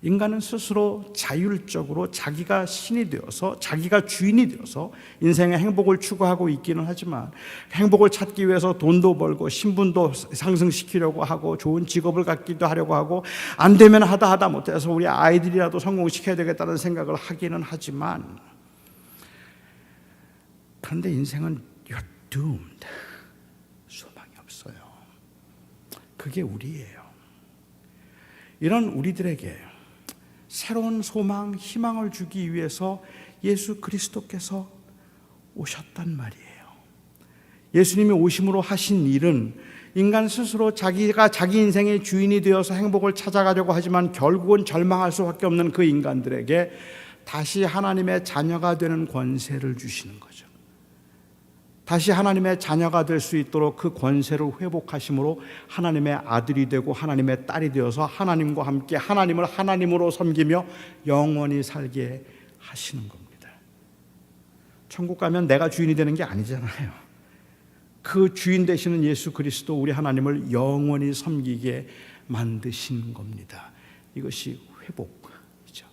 인간은 스스로 자율적으로 자기가 신이 되어서, 자기가 주인이 되어서 인생의 행복을 추구하고 있기는 하지만, 행복을 찾기 위해서 돈도 벌고 신분도 상승시키려고 하고 좋은 직업을 갖기도 하려고 하고, 안 되면 하다 못해서 우리 아이들이라도 성공시켜야 되겠다는 생각을 하기는 하지만, 그런데 인생은 you're doomed. 소망이 없어요. 그게 우리예요. 이런 우리들에게 새로운 소망, 희망을 주기 위해서 예수 그리스도께서 오셨단 말이에요. 예수님이 오심으로 하신 일은 인간 스스로 자기가 자기 인생의 주인이 되어서 행복을 찾아가려고 하지만 결국은 절망할 수밖에 없는 그 인간들에게 다시 하나님의 자녀가 되는 권세를 주시는 거죠. 다시 하나님의 자녀가 될 수 있도록 그 권세를 회복하심으로 하나님의 아들이 되고 하나님의 딸이 되어서 하나님과 함께 하나님을 하나님으로 섬기며 영원히 살게 하시는 겁니다. 천국 가면 내가 주인이 되는 게 아니잖아요. 그 주인 되시는 예수 그리스도, 우리 하나님을 영원히 섬기게 만드신 겁니다. 이것이 회복이죠.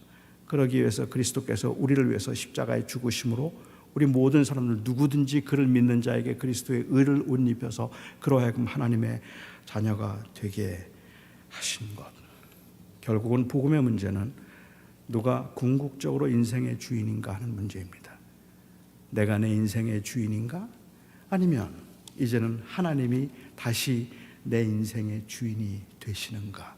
그러기 위해서 그리스도께서 우리를 위해서 십자가에 죽으심으로 우리 모든 사람들, 누구든지 그를 믿는 자에게 그리스도의 의를 옷 입혀서 그로 하여금 하나님의 자녀가 되게 하신 것. 결국은 복음의 문제는 누가 궁극적으로 인생의 주인인가 하는 문제입니다. 내가 내 인생의 주인인가? 아니면 이제는 하나님이 다시 내 인생의 주인이 되시는가?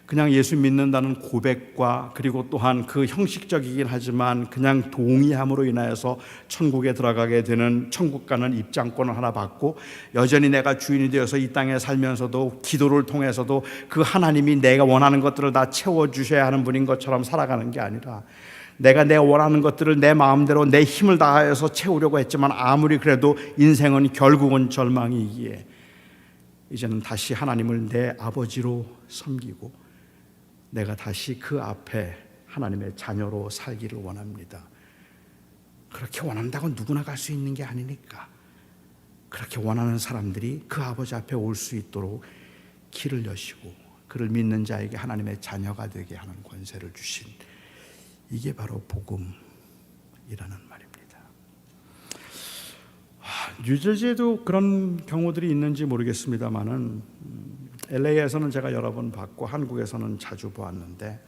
그냥 예수 믿는다는 고백과, 그리고 또한 그 형식적이긴 하지만 그냥 동의함으로 인하여서 천국에 들어가게 되는, 천국 가는 입장권을 하나 받고 여전히 내가 주인이 되어서 이 땅에 살면서도 기도를 통해서도 그 하나님이 내가 원하는 것들을 다 채워주셔야 하는 분인 것처럼 살아가는 게 아니라, 내가 내 원하는 것들을 내 마음대로 내 힘을 다하여서 채우려고 했지만 아무리 그래도 인생은 결국은 절망이기에 이제는 다시 하나님을 내 아버지로 섬기고 내가 다시 그 앞에 하나님의 자녀로 살기를 원합니다. 그렇게 원한다고 누구나 갈 수 있는 게 아니니까 그렇게 원하는 사람들이 그 아버지 앞에 올 수 있도록 길을 여시고 그를 믿는 자에게 하나님의 자녀가 되게 하는 권세를 주신, 이게 바로 복음이라는 말입니다. 뉴저지에도 그런 경우들이 있는지 모르겠습니다만은 LA에서는 제가 여러 번 봤고 한국에서는 자주 보았는데,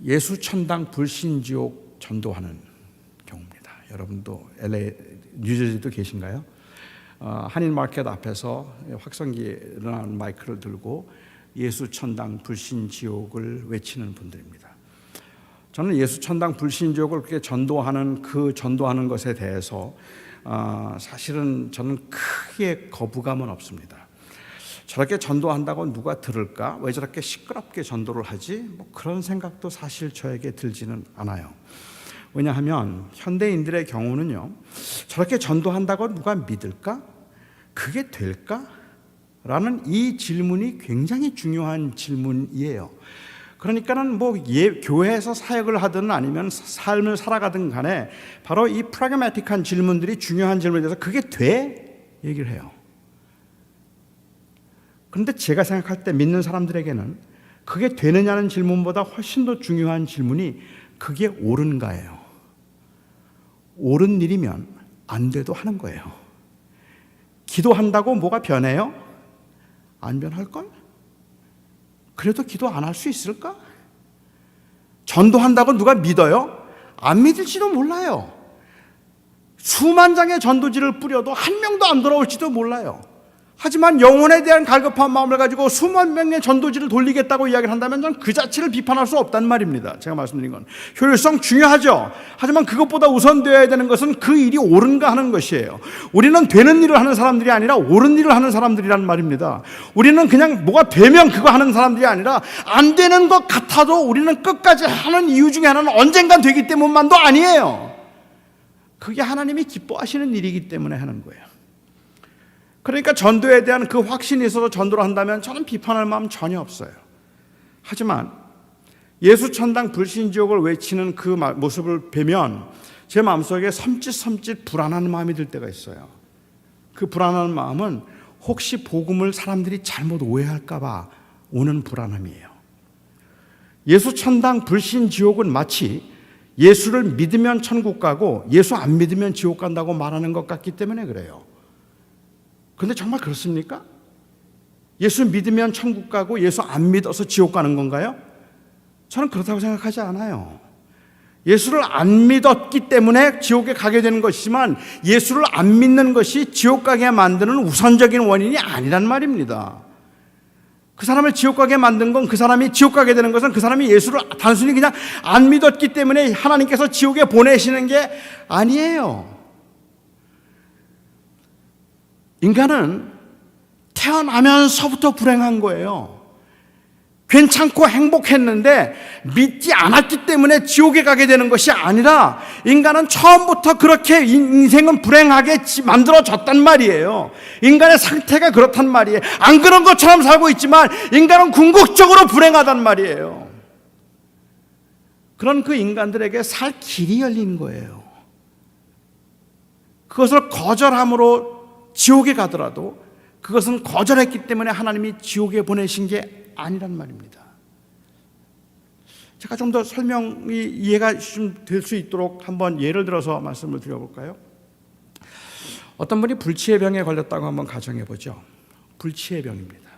예수천당 불신지옥 전도하는 여러분도 LA, 뉴저지도 계신가요? 한인 마켓 앞에서 확성기라는 마이크를 들고 예수 천당 불신 지옥을 외치는 분들입니다. 저는 예수 천당 불신 지옥을 그렇게 전도하는 것에 대해서 사실은 저는 크게 거부감은 없습니다. 저렇게 전도한다고 누가 들을까? 왜 저렇게 시끄럽게 전도를 하지? 뭐 그런 생각도 사실 저에게 들지는 않아요. 왜냐하면 현대인들의 경우는요, 저렇게 전도한다고 누가 믿을까? 그게 될까? 라는 이 질문이 굉장히 중요한 질문이에요. 그러니까는 교회에서 사역을 하든 아니면 삶을 살아가든 간에 바로 이 프라그마틱한 질문들이 중요한 질문에 대해서 그게 돼? 얘기를 해요. 그런데 제가 생각할 때 믿는 사람들에게는 그게 되느냐는 질문보다 훨씬 더 중요한 질문이 그게 옳은가예요. 옳은 일이면 안 돼도 하는 거예요. 기도한다고 뭐가 변해요? 안 변할걸? 그래도 기도 안 할 수 있을까? 전도한다고 누가 믿어요? 안 믿을지도 몰라요. 수만 장의 전도지를 뿌려도 한 명도 안 돌아올지도 몰라요. 하지만 영혼에 대한 갈급한 마음을 가지고 수만 명의 전도지를 돌리겠다고 이야기를 한다면 저는 그 자체를 비판할 수 없단 말입니다. 제가 말씀드린 건 효율성 중요하죠. 하지만 그것보다 우선되어야 되는 것은 그 일이 옳은가 하는 것이에요. 우리는 되는 일을 하는 사람들이 아니라 옳은 일을 하는 사람들이란 말입니다. 우리는 그냥 뭐가 되면 그거 하는 사람들이 아니라 안 되는 것 같아도 우리는 끝까지 하는 이유 중에 하나는 언젠간 되기 때문만도 아니에요. 그게 하나님이 기뻐하시는 일이기 때문에 하는 거예요. 그러니까 전도에 대한 그 확신이 있어서 전도를 한다면 저는 비판할 마음 전혀 없어요. 하지만 예수 천당 불신 지옥을 외치는 그 모습을 보면 제 마음속에 섬찟 불안한 마음이 들 때가 있어요. 그 불안한 마음은 혹시 복음을 사람들이 잘못 오해할까 봐 오는 불안함이에요. 예수 천당 불신 지옥은 마치 예수를 믿으면 천국 가고 예수 안 믿으면 지옥 간다고 말하는 것 같기 때문에 그래요. 그런데 정말 그렇습니까? 예수 믿으면 천국 가고 예수 안 믿어서 지옥 가는 건가요? 저는 그렇다고 생각하지 않아요. 예수를 안 믿었기 때문에 지옥에 가게 되는 것이지만 예수를 안 믿는 것이 지옥 가게 만드는 우선적인 원인이 아니란 말입니다. 그 사람을 지옥 가게 만든 건 그 사람이 지옥 가게 되는 것은 그 사람이 예수를 단순히 그냥 안 믿었기 때문에 하나님께서 지옥에 보내시는 게 아니에요. 인간은 태어나면서부터 불행한 거예요. 괜찮고 행복했는데 믿지 않았기 때문에 지옥에 가게 되는 것이 아니라 인간은 처음부터 그렇게 인생은 불행하게 만들어졌단 말이에요. 인간의 상태가 그렇단 말이에요. 안 그런 것처럼 살고 있지만 인간은 궁극적으로 불행하단 말이에요. 그런 그 인간들에게 살 길이 열린 거예요. 그것을 거절함으로 지옥에 가더라도 그것은 거절했기 때문에 하나님이 지옥에 보내신 게 아니란 말입니다. 제가 좀 더 설명이 이해가 좀 될 수 있도록 한번 예를 들어서 말씀을 드려볼까요? 어떤 분이 불치의 병에 걸렸다고 한번 가정해 보죠. 불치의 병입니다.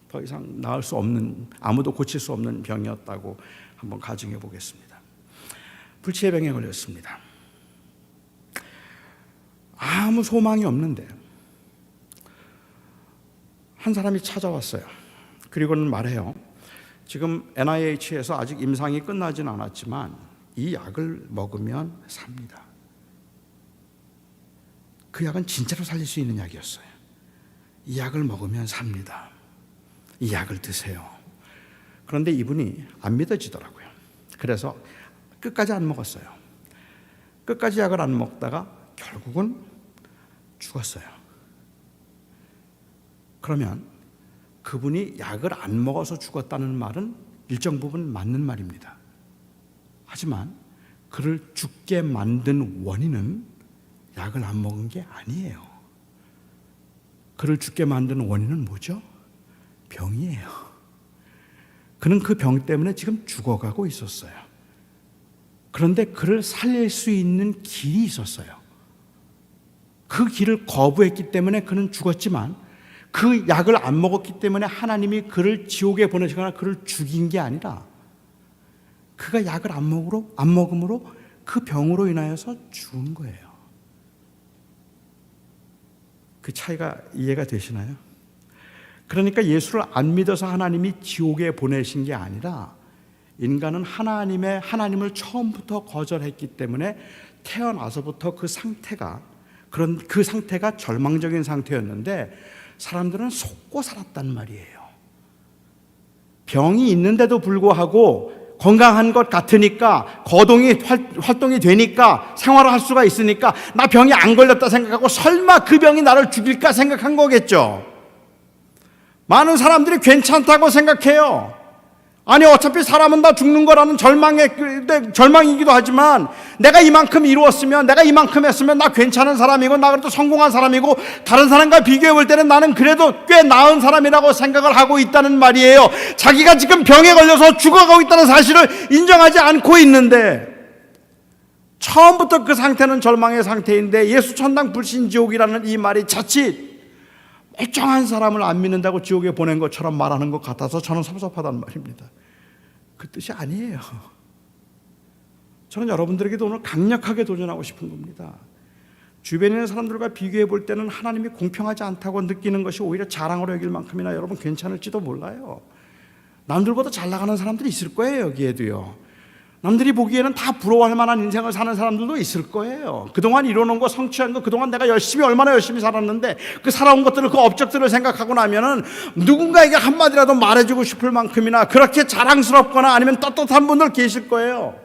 더 이상 나을 수 없는, 아무도 고칠 수 없는 병이었다고 한번 가정해 보겠습니다. 불치의 병에 걸렸습니다. 아무 소망이 없는데 한 사람이 찾아왔어요. 그리고는 말해요. 지금 NIH에서 아직 임상이 끝나진 않았지만 이 약을 먹으면 삽니다. 그 약은 진짜로 살릴 수 있는 약이었어요. 이 약을 먹으면 삽니다. 이 약을 드세요. 그런데 이분이 안 믿어지더라고요. 그래서 끝까지 안 먹었어요. 끝까지 약을 안 먹다가 결국은 죽었어요. 그러면 그분이 약을 안 먹어서 죽었다는 말은 일정 부분 맞는 말입니다. 하지만 그를 죽게 만든 원인은 약을 안 먹은 게 아니에요. 그를 죽게 만든 원인은 뭐죠? 병이에요. 그는 그 병 때문에 지금 죽어가고 있었어요. 그런데 그를 살릴 수 있는 길이 있었어요. 그 길을 거부했기 때문에 그는 죽었지만 그 약을 안 먹었기 때문에 하나님이 그를 지옥에 보내시거나 그를 죽인 게 아니라 그가 약을 안 먹음으로 그 병으로 인하여서 죽은 거예요. 그 차이가 이해가 되시나요? 그러니까 예수를 안 믿어서 하나님이 지옥에 보내신 게 아니라 인간은 하나님을 처음부터 거절했기 때문에 태어나서부터 그 상태가 절망적인 상태였는데 사람들은 속고 살았단 말이에요. 병이 있는데도 불구하고 건강한 것 같으니까 거동이 활동이 되니까 생활을 할 수가 있으니까 나 병이 안 걸렸다 생각하고 설마 그 병이 나를 죽일까 생각한 거겠죠. 많은 사람들이 괜찮다고 생각해요. 아니 어차피 사람은 다 죽는 거라는 절망이기도 하지만 내가 이만큼 이루었으면 내가 이만큼 했으면 나 괜찮은 사람이고 나 그래도 성공한 사람이고 다른 사람과 비교해 볼 때는 나는 그래도 꽤 나은 사람이라고 생각을 하고 있다는 말이에요. 자기가 지금 병에 걸려서 죽어가고 있다는 사실을 인정하지 않고 있는데 처음부터 그 상태는 절망의 상태인데 예수 천당 불신 지옥이라는 이 말이 자칫 멀쩡한 사람을 안 믿는다고 지옥에 보낸 것처럼 말하는 것 같아서 저는 섭섭하단 말입니다. 그 뜻이 아니에요. 저는 여러분들에게도 오늘 강력하게 도전하고 싶은 겁니다. 주변에 있는 사람들과 비교해 볼 때는 하나님이 공평하지 않다고 느끼는 것이 오히려 자랑으로 여길 만큼이나 여러분 괜찮을지도 몰라요. 남들보다 잘 나가는 사람들이 있을 거예요. 여기에도요. 남들이 보기에는 다 부러워할 만한 인생을 사는 사람들도 있을 거예요. 그동안 이뤄놓은 거, 성취한 거, 그동안 내가 얼마나 열심히 살았는데 그 살아온 것들을, 그 업적들을 생각하고 나면은 누군가에게 한마디라도 말해주고 싶을 만큼이나 그렇게 자랑스럽거나 아니면 떳떳한 분들 계실 거예요.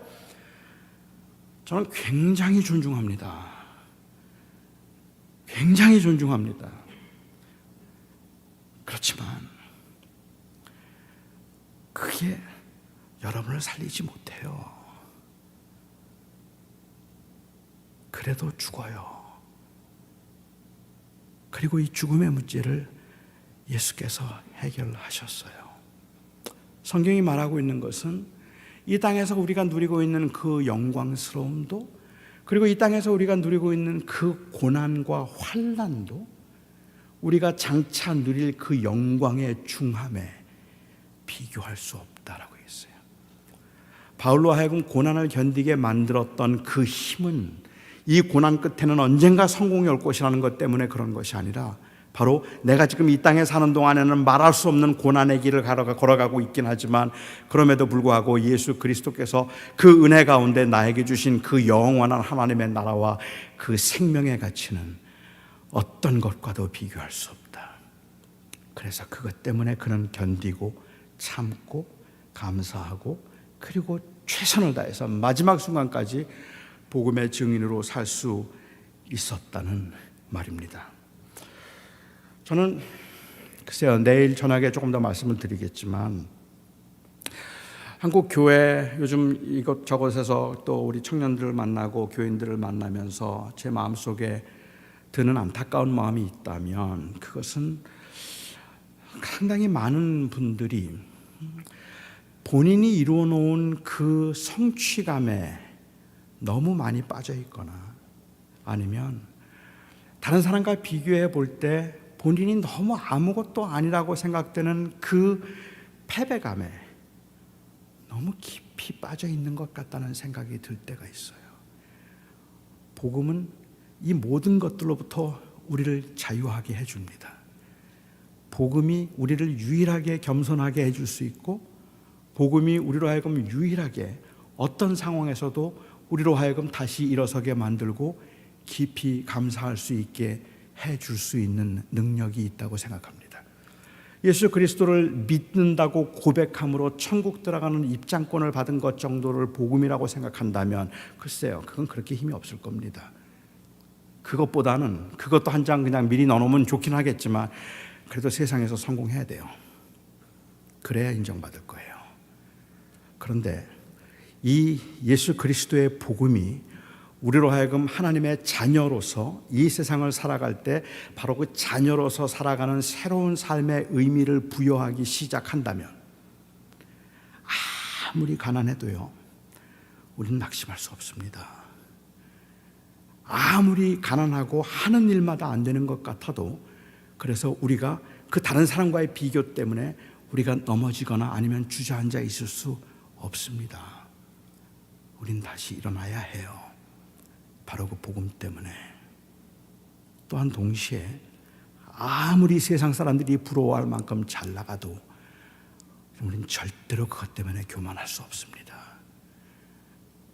저는 굉장히 존중합니다. 굉장히 존중합니다. 그렇지만 그게 여러분을 살리지 못해요. 그래도 죽어요. 그리고 이 죽음의 문제를 예수께서 해결하셨어요. 성경이 말하고 있는 것은 이 땅에서 우리가 누리고 있는 그 영광스러움도 그리고 이 땅에서 우리가 누리고 있는 그 고난과 환난도 우리가 장차 누릴 그 영광의 중함에 비교할 수 없다라고 했어요. 바울로 하여금 고난을 견디게 만들었던 그 힘은 이 고난 끝에는 언젠가 성공이 올 것이라는 것 때문에 그런 것이 아니라 바로 내가 지금 이 땅에 사는 동안에는 말할 수 없는 고난의 길을 걸어가고 있긴 하지만 그럼에도 불구하고 예수 그리스도께서 그 은혜 가운데 나에게 주신 그 영원한 하나님의 나라와 그 생명의 가치는 어떤 것과도 비교할 수 없다. 그래서 그것 때문에 그는 견디고 참고 감사하고 그리고 최선을 다해서 마지막 순간까지 복음의 증인으로 살 수 있었다는 말입니다. 저는 글쎄요, 내일 저녁에 조금 더 말씀을 드리겠지만 한국 교회 요즘 이것저것에서 또 우리 청년들을 만나고 교인들을 만나면서 제 마음속에 드는 안타까운 마음이 있다면 그것은 상당히 많은 분들이 본인이 이루어 놓은 그 성취감에 너무 많이 빠져 있거나 아니면 다른 사람과 비교해 볼 때 본인이 너무 아무것도 아니라고 생각되는 그 패배감에 너무 깊이 빠져 있는 것 같다는 생각이 들 때가 있어요. 복음은 이 모든 것들로부터 우리를 자유하게 해줍니다. 복음이 우리를 유일하게 겸손하게 해줄 수 있고 복음이 우리로 하여금 유일하게 어떤 상황에서도 우리로 하여금 다시 일어서게 만들고 깊이 감사할 수 있게 해줄 수 있는 능력이 있다고 생각합니다. 예수 그리스도를 믿는다고 고백함으로 천국 들어가는 입장권을 받은 것 정도를 복음이라고 생각한다면 글쎄요, 그건 그렇게 힘이 없을 겁니다. 그것보다는 그것도 한 장 그냥 미리 넣어놓으면 좋긴 하겠지만 그래도 세상에서 성공해야 돼요. 그래야 인정받을 거예요. 그런데 이 예수 그리스도의 복음이 우리로 하여금 하나님의 자녀로서 이 세상을 살아갈 때 바로 그 자녀로서 살아가는 새로운 삶의 의미를 부여하기 시작한다면 아무리 가난해도요 우리는 낙심할 수 없습니다. 아무리 가난하고 하는 일마다 안 되는 것 같아도 그래서 우리가 그 다른 사람과의 비교 때문에 우리가 넘어지거나 아니면 주저앉아 있을 수 없습니다. 우린 다시 일어나야 해요. 바로 그 복음 때문에. 또한 동시에 아무리 세상 사람들이 부러워할 만큼 잘 나가도 우린 절대로 그것 때문에 교만할 수 없습니다.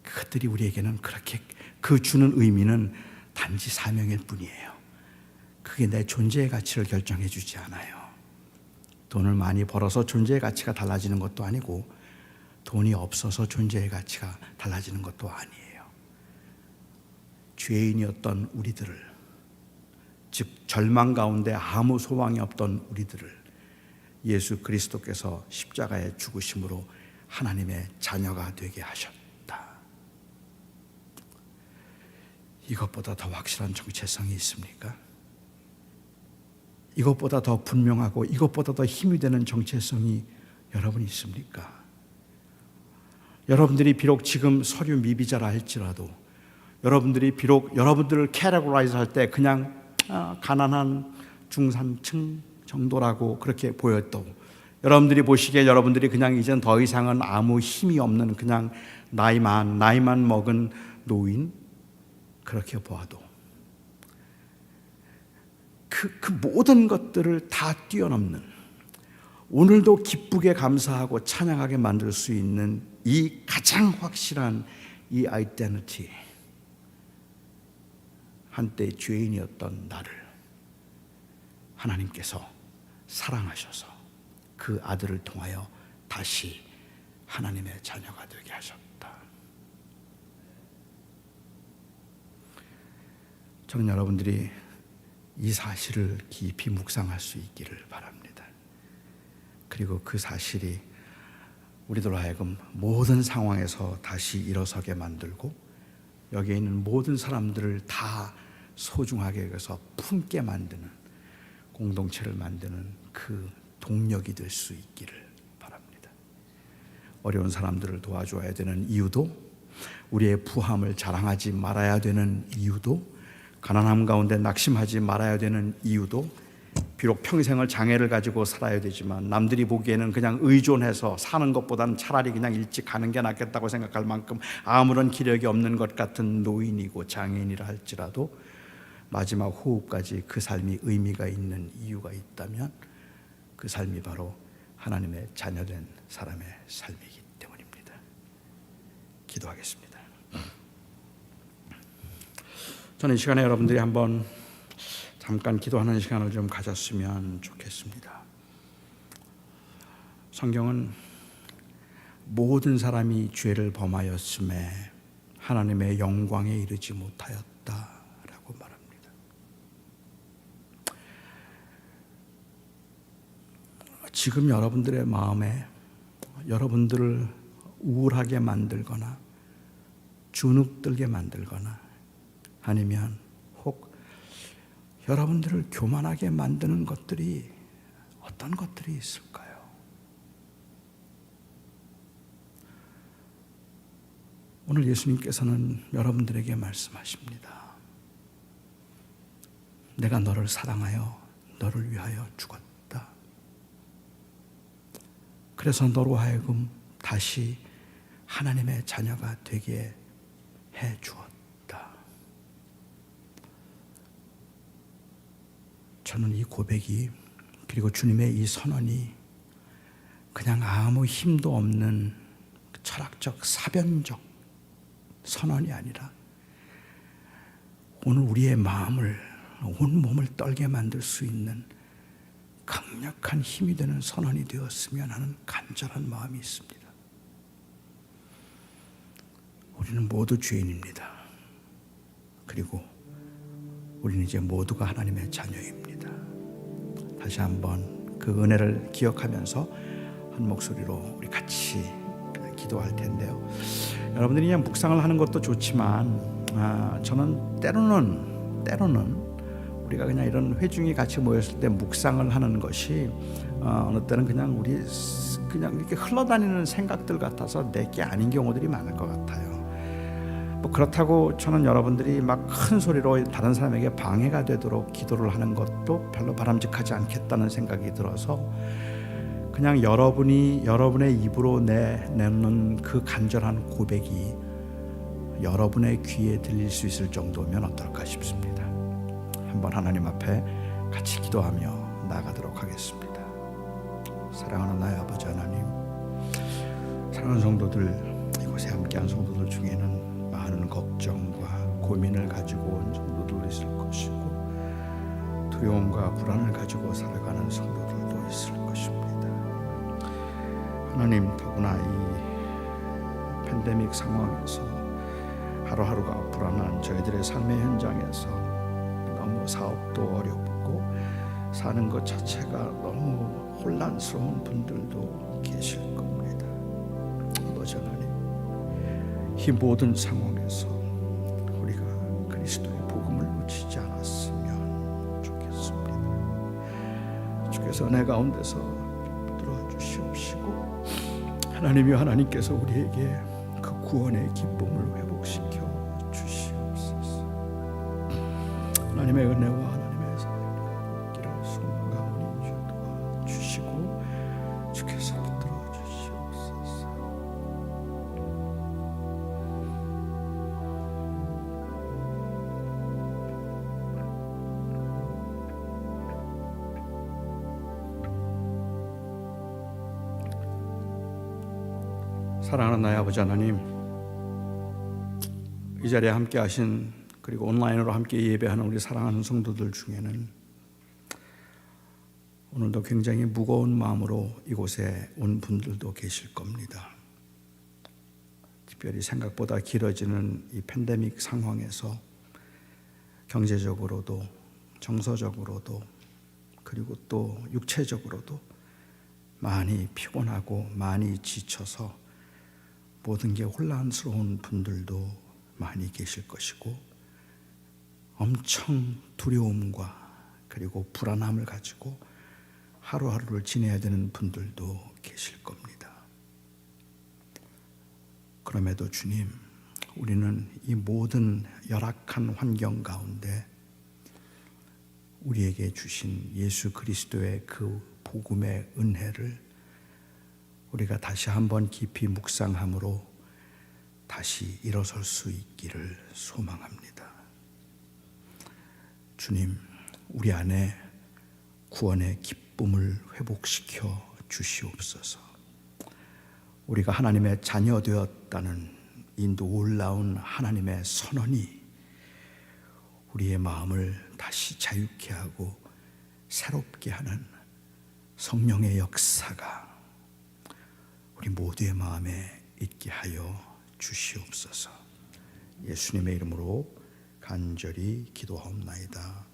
그것들이 우리에게는 그렇게 그 주는 의미는 단지 사명일 뿐이에요. 그게 내 존재의 가치를 결정해 주지 않아요. 돈을 많이 벌어서 존재의 가치가 달라지는 것도 아니고 돈이 없어서 존재의 가치가 달라지는 것도 아니에요. 죄인이었던 우리들을, 즉 절망 가운데 아무 소망이 없던 우리들을 예수 그리스도께서 십자가에 죽으심으로 하나님의 자녀가 되게 하셨다. 이것보다 더 확실한 정체성이 있습니까? 이것보다 더 분명하고 이것보다 더 힘이 되는 정체성이 여러분 있습니까? 여러분들이 비록 지금 서류 미비자라 할지라도, 여러분들이 비록 여러분들을 캐러고라이즈 할 때 그냥 가난한 중산층 정도라고 그렇게 보였고, 여러분들이 보시기에 여러분들이 그냥 이젠 더 이상은 아무 힘이 없는 그냥 나이만 먹은 노인, 그렇게 보아도 그 모든 것들을 다 뛰어넘는, 오늘도 기쁘게 감사하고 찬양하게 만들 수 있는 이 가장 확실한 이 아이덴티티, 한때 죄인이었던 나를 하나님께서 사랑하셔서 그 아들을 통하여 다시 하나님의 자녀가 되게 하셨다. 저는 여러분들이 이 사실을 깊이 묵상할 수 있기를 바랍니다. 그리고 그 사실이 우리들로 하여금 모든 상황에서 다시 일어서게 만들고, 여기에 있는 모든 사람들을 다 소중하게 여겨서 품게 만드는, 공동체를 만드는 그 동력이 될 수 있기를 바랍니다. 어려운 사람들을 도와줘야 되는 이유도, 우리의 부함을 자랑하지 말아야 되는 이유도, 가난함 가운데 낙심하지 말아야 되는 이유도, 비록 평생을 장애를 가지고 살아야 되지만 남들이 보기에는 그냥 의존해서 사는 것보다는 차라리 그냥 일찍 가는 게 낫겠다고 생각할 만큼 아무런 기력이 없는 것 같은 노인이고 장애인이라 할지라도 마지막 호흡까지 그 삶이 의미가 있는 이유가 있다면 그 삶이 바로 하나님의 자녀된 사람의 삶이기 때문입니다. 기도하겠습니다. 저는 이 시간에 여러분들이 한번 잠깐 기도하는 시간을 좀 가졌으면 좋겠습니다. 성경은 모든 사람이 죄를 범하였음에 하나님의 영광에 이르지 못하였다라고 말합니다. 지금 여러분들의 마음에 여러분들을 우울하게 만들거나 주눅들게 만들거나 아니면 혹 여러분들을 교만하게 만드는 것들이 어떤 것들이 있을까요? 오늘 예수님께서는 여러분들에게 말씀하십니다. 내가 너를 사랑하여 너를 위하여 죽었다. 그래서 너로 하여금 다시 하나님의 자녀가 되게 해 주었다. 저는 이 고백이, 그리고 주님의 이 선언이 그냥 아무 힘도 없는 철학적 사변적 선언이 아니라 오늘 우리의 마음을, 온 몸을 떨게 만들 수 있는 강력한 힘이 되는 선언이 되었으면 하는 간절한 마음이 있습니다. 우리는 모두 죄인입니다. 그리고 우리는 이제 모두가 하나님의 자녀입니다. 다시 한번 그 은혜를 기억하면서 한 목소리로 우리 같이 기도할 텐데요. 여러분들이 그냥 묵상을 하는 것도 좋지만 저는 때로는 우리가 그냥 이런 회중이 같이 모였을 때 묵상을 하는 것이 어느 때는 그냥 이렇게 흘러다니는 생각들 같아서 내게 아닌 경우들이 많을 것 같아요. 그렇다고 저는 여러분들이 막 큰 소리로 다른 사람에게 방해가 되도록 기도를 하는 것도 별로 바람직하지 않겠다는 생각이 들어서 그냥 여러분이 여러분의 입으로 내놓는 그 간절한 고백이 여러분의 귀에 들릴 수 있을 정도면 어떨까 싶습니다. 한번 하나님 앞에 같이 기도하며 나아가도록 하겠습니다. 사랑하는 나의 아버지 하나님, 사랑하는 성도들, 이곳에 함께한 성도들 중에는 많은 걱정과 고민을 가지고 온 성도들도 있을 것이고 두려움과 불안을 가지고 살아가는 성도들도 있을 것입니다. 하나님, 더구나 이 팬데믹 상황에서 하루하루가 불안한 저희들의 삶의 현장에서 너무 사업도 어렵고 사는 것 자체가 너무 혼란스러운 분들도 계실 겁니다. 아버지 하나님, 이 모든 상황에서 우리가 그리스도의 복음을 놓치지 않았으면 좋겠습니다. 주께서 내 가운데서 붙들어 주시옵시고 하나님이 하나님께서 우리에게 그 구원의 기쁨을 회복시켜 주시옵소서. 하나님의 은혜와 하나님의 사랑을 있기를 소망하오니 주여 도와주시고 주께서 붙들어 주시옵소서. 사랑하는 나의 아버지 하나님, 이 자리에 함께 하신 그리고 온라인으로 함께 예배하는 우리 사랑하는 성도들 중에는 오늘도 굉장히 무거운 마음으로 이곳에 온 분들도 계실 겁니다. 특별히 생각보다 길어지는 이 팬데믹 상황에서 경제적으로도 정서적으로도 그리고 또 육체적으로도 많이 피곤하고 많이 지쳐서 모든 게 혼란스러운 분들도 많이 계실 것이고 엄청 두려움과 그리고 불안함을 가지고 하루하루를 지내야 되는 분들도 계실 겁니다. 그럼에도 주님, 우리는 이 모든 열악한 환경 가운데 우리에게 주신 예수 그리스도의 그 복음의 은혜를 우리가 다시 한번 깊이 묵상함으로 다시 일어설 수 있기를 소망합니다. 주님, 우리 안에 구원의 기쁨을 회복시켜 주시옵소서. 우리가 하나님의 자녀 되었다는 이 놀라운 하나님의 선언이 우리의 마음을 다시 자유케 하고 새롭게 하는 성령의 역사가 우리 모두의 마음에 있게 하여 주시옵소서. 예수님의 이름으로 간절히 기도하옵나이다.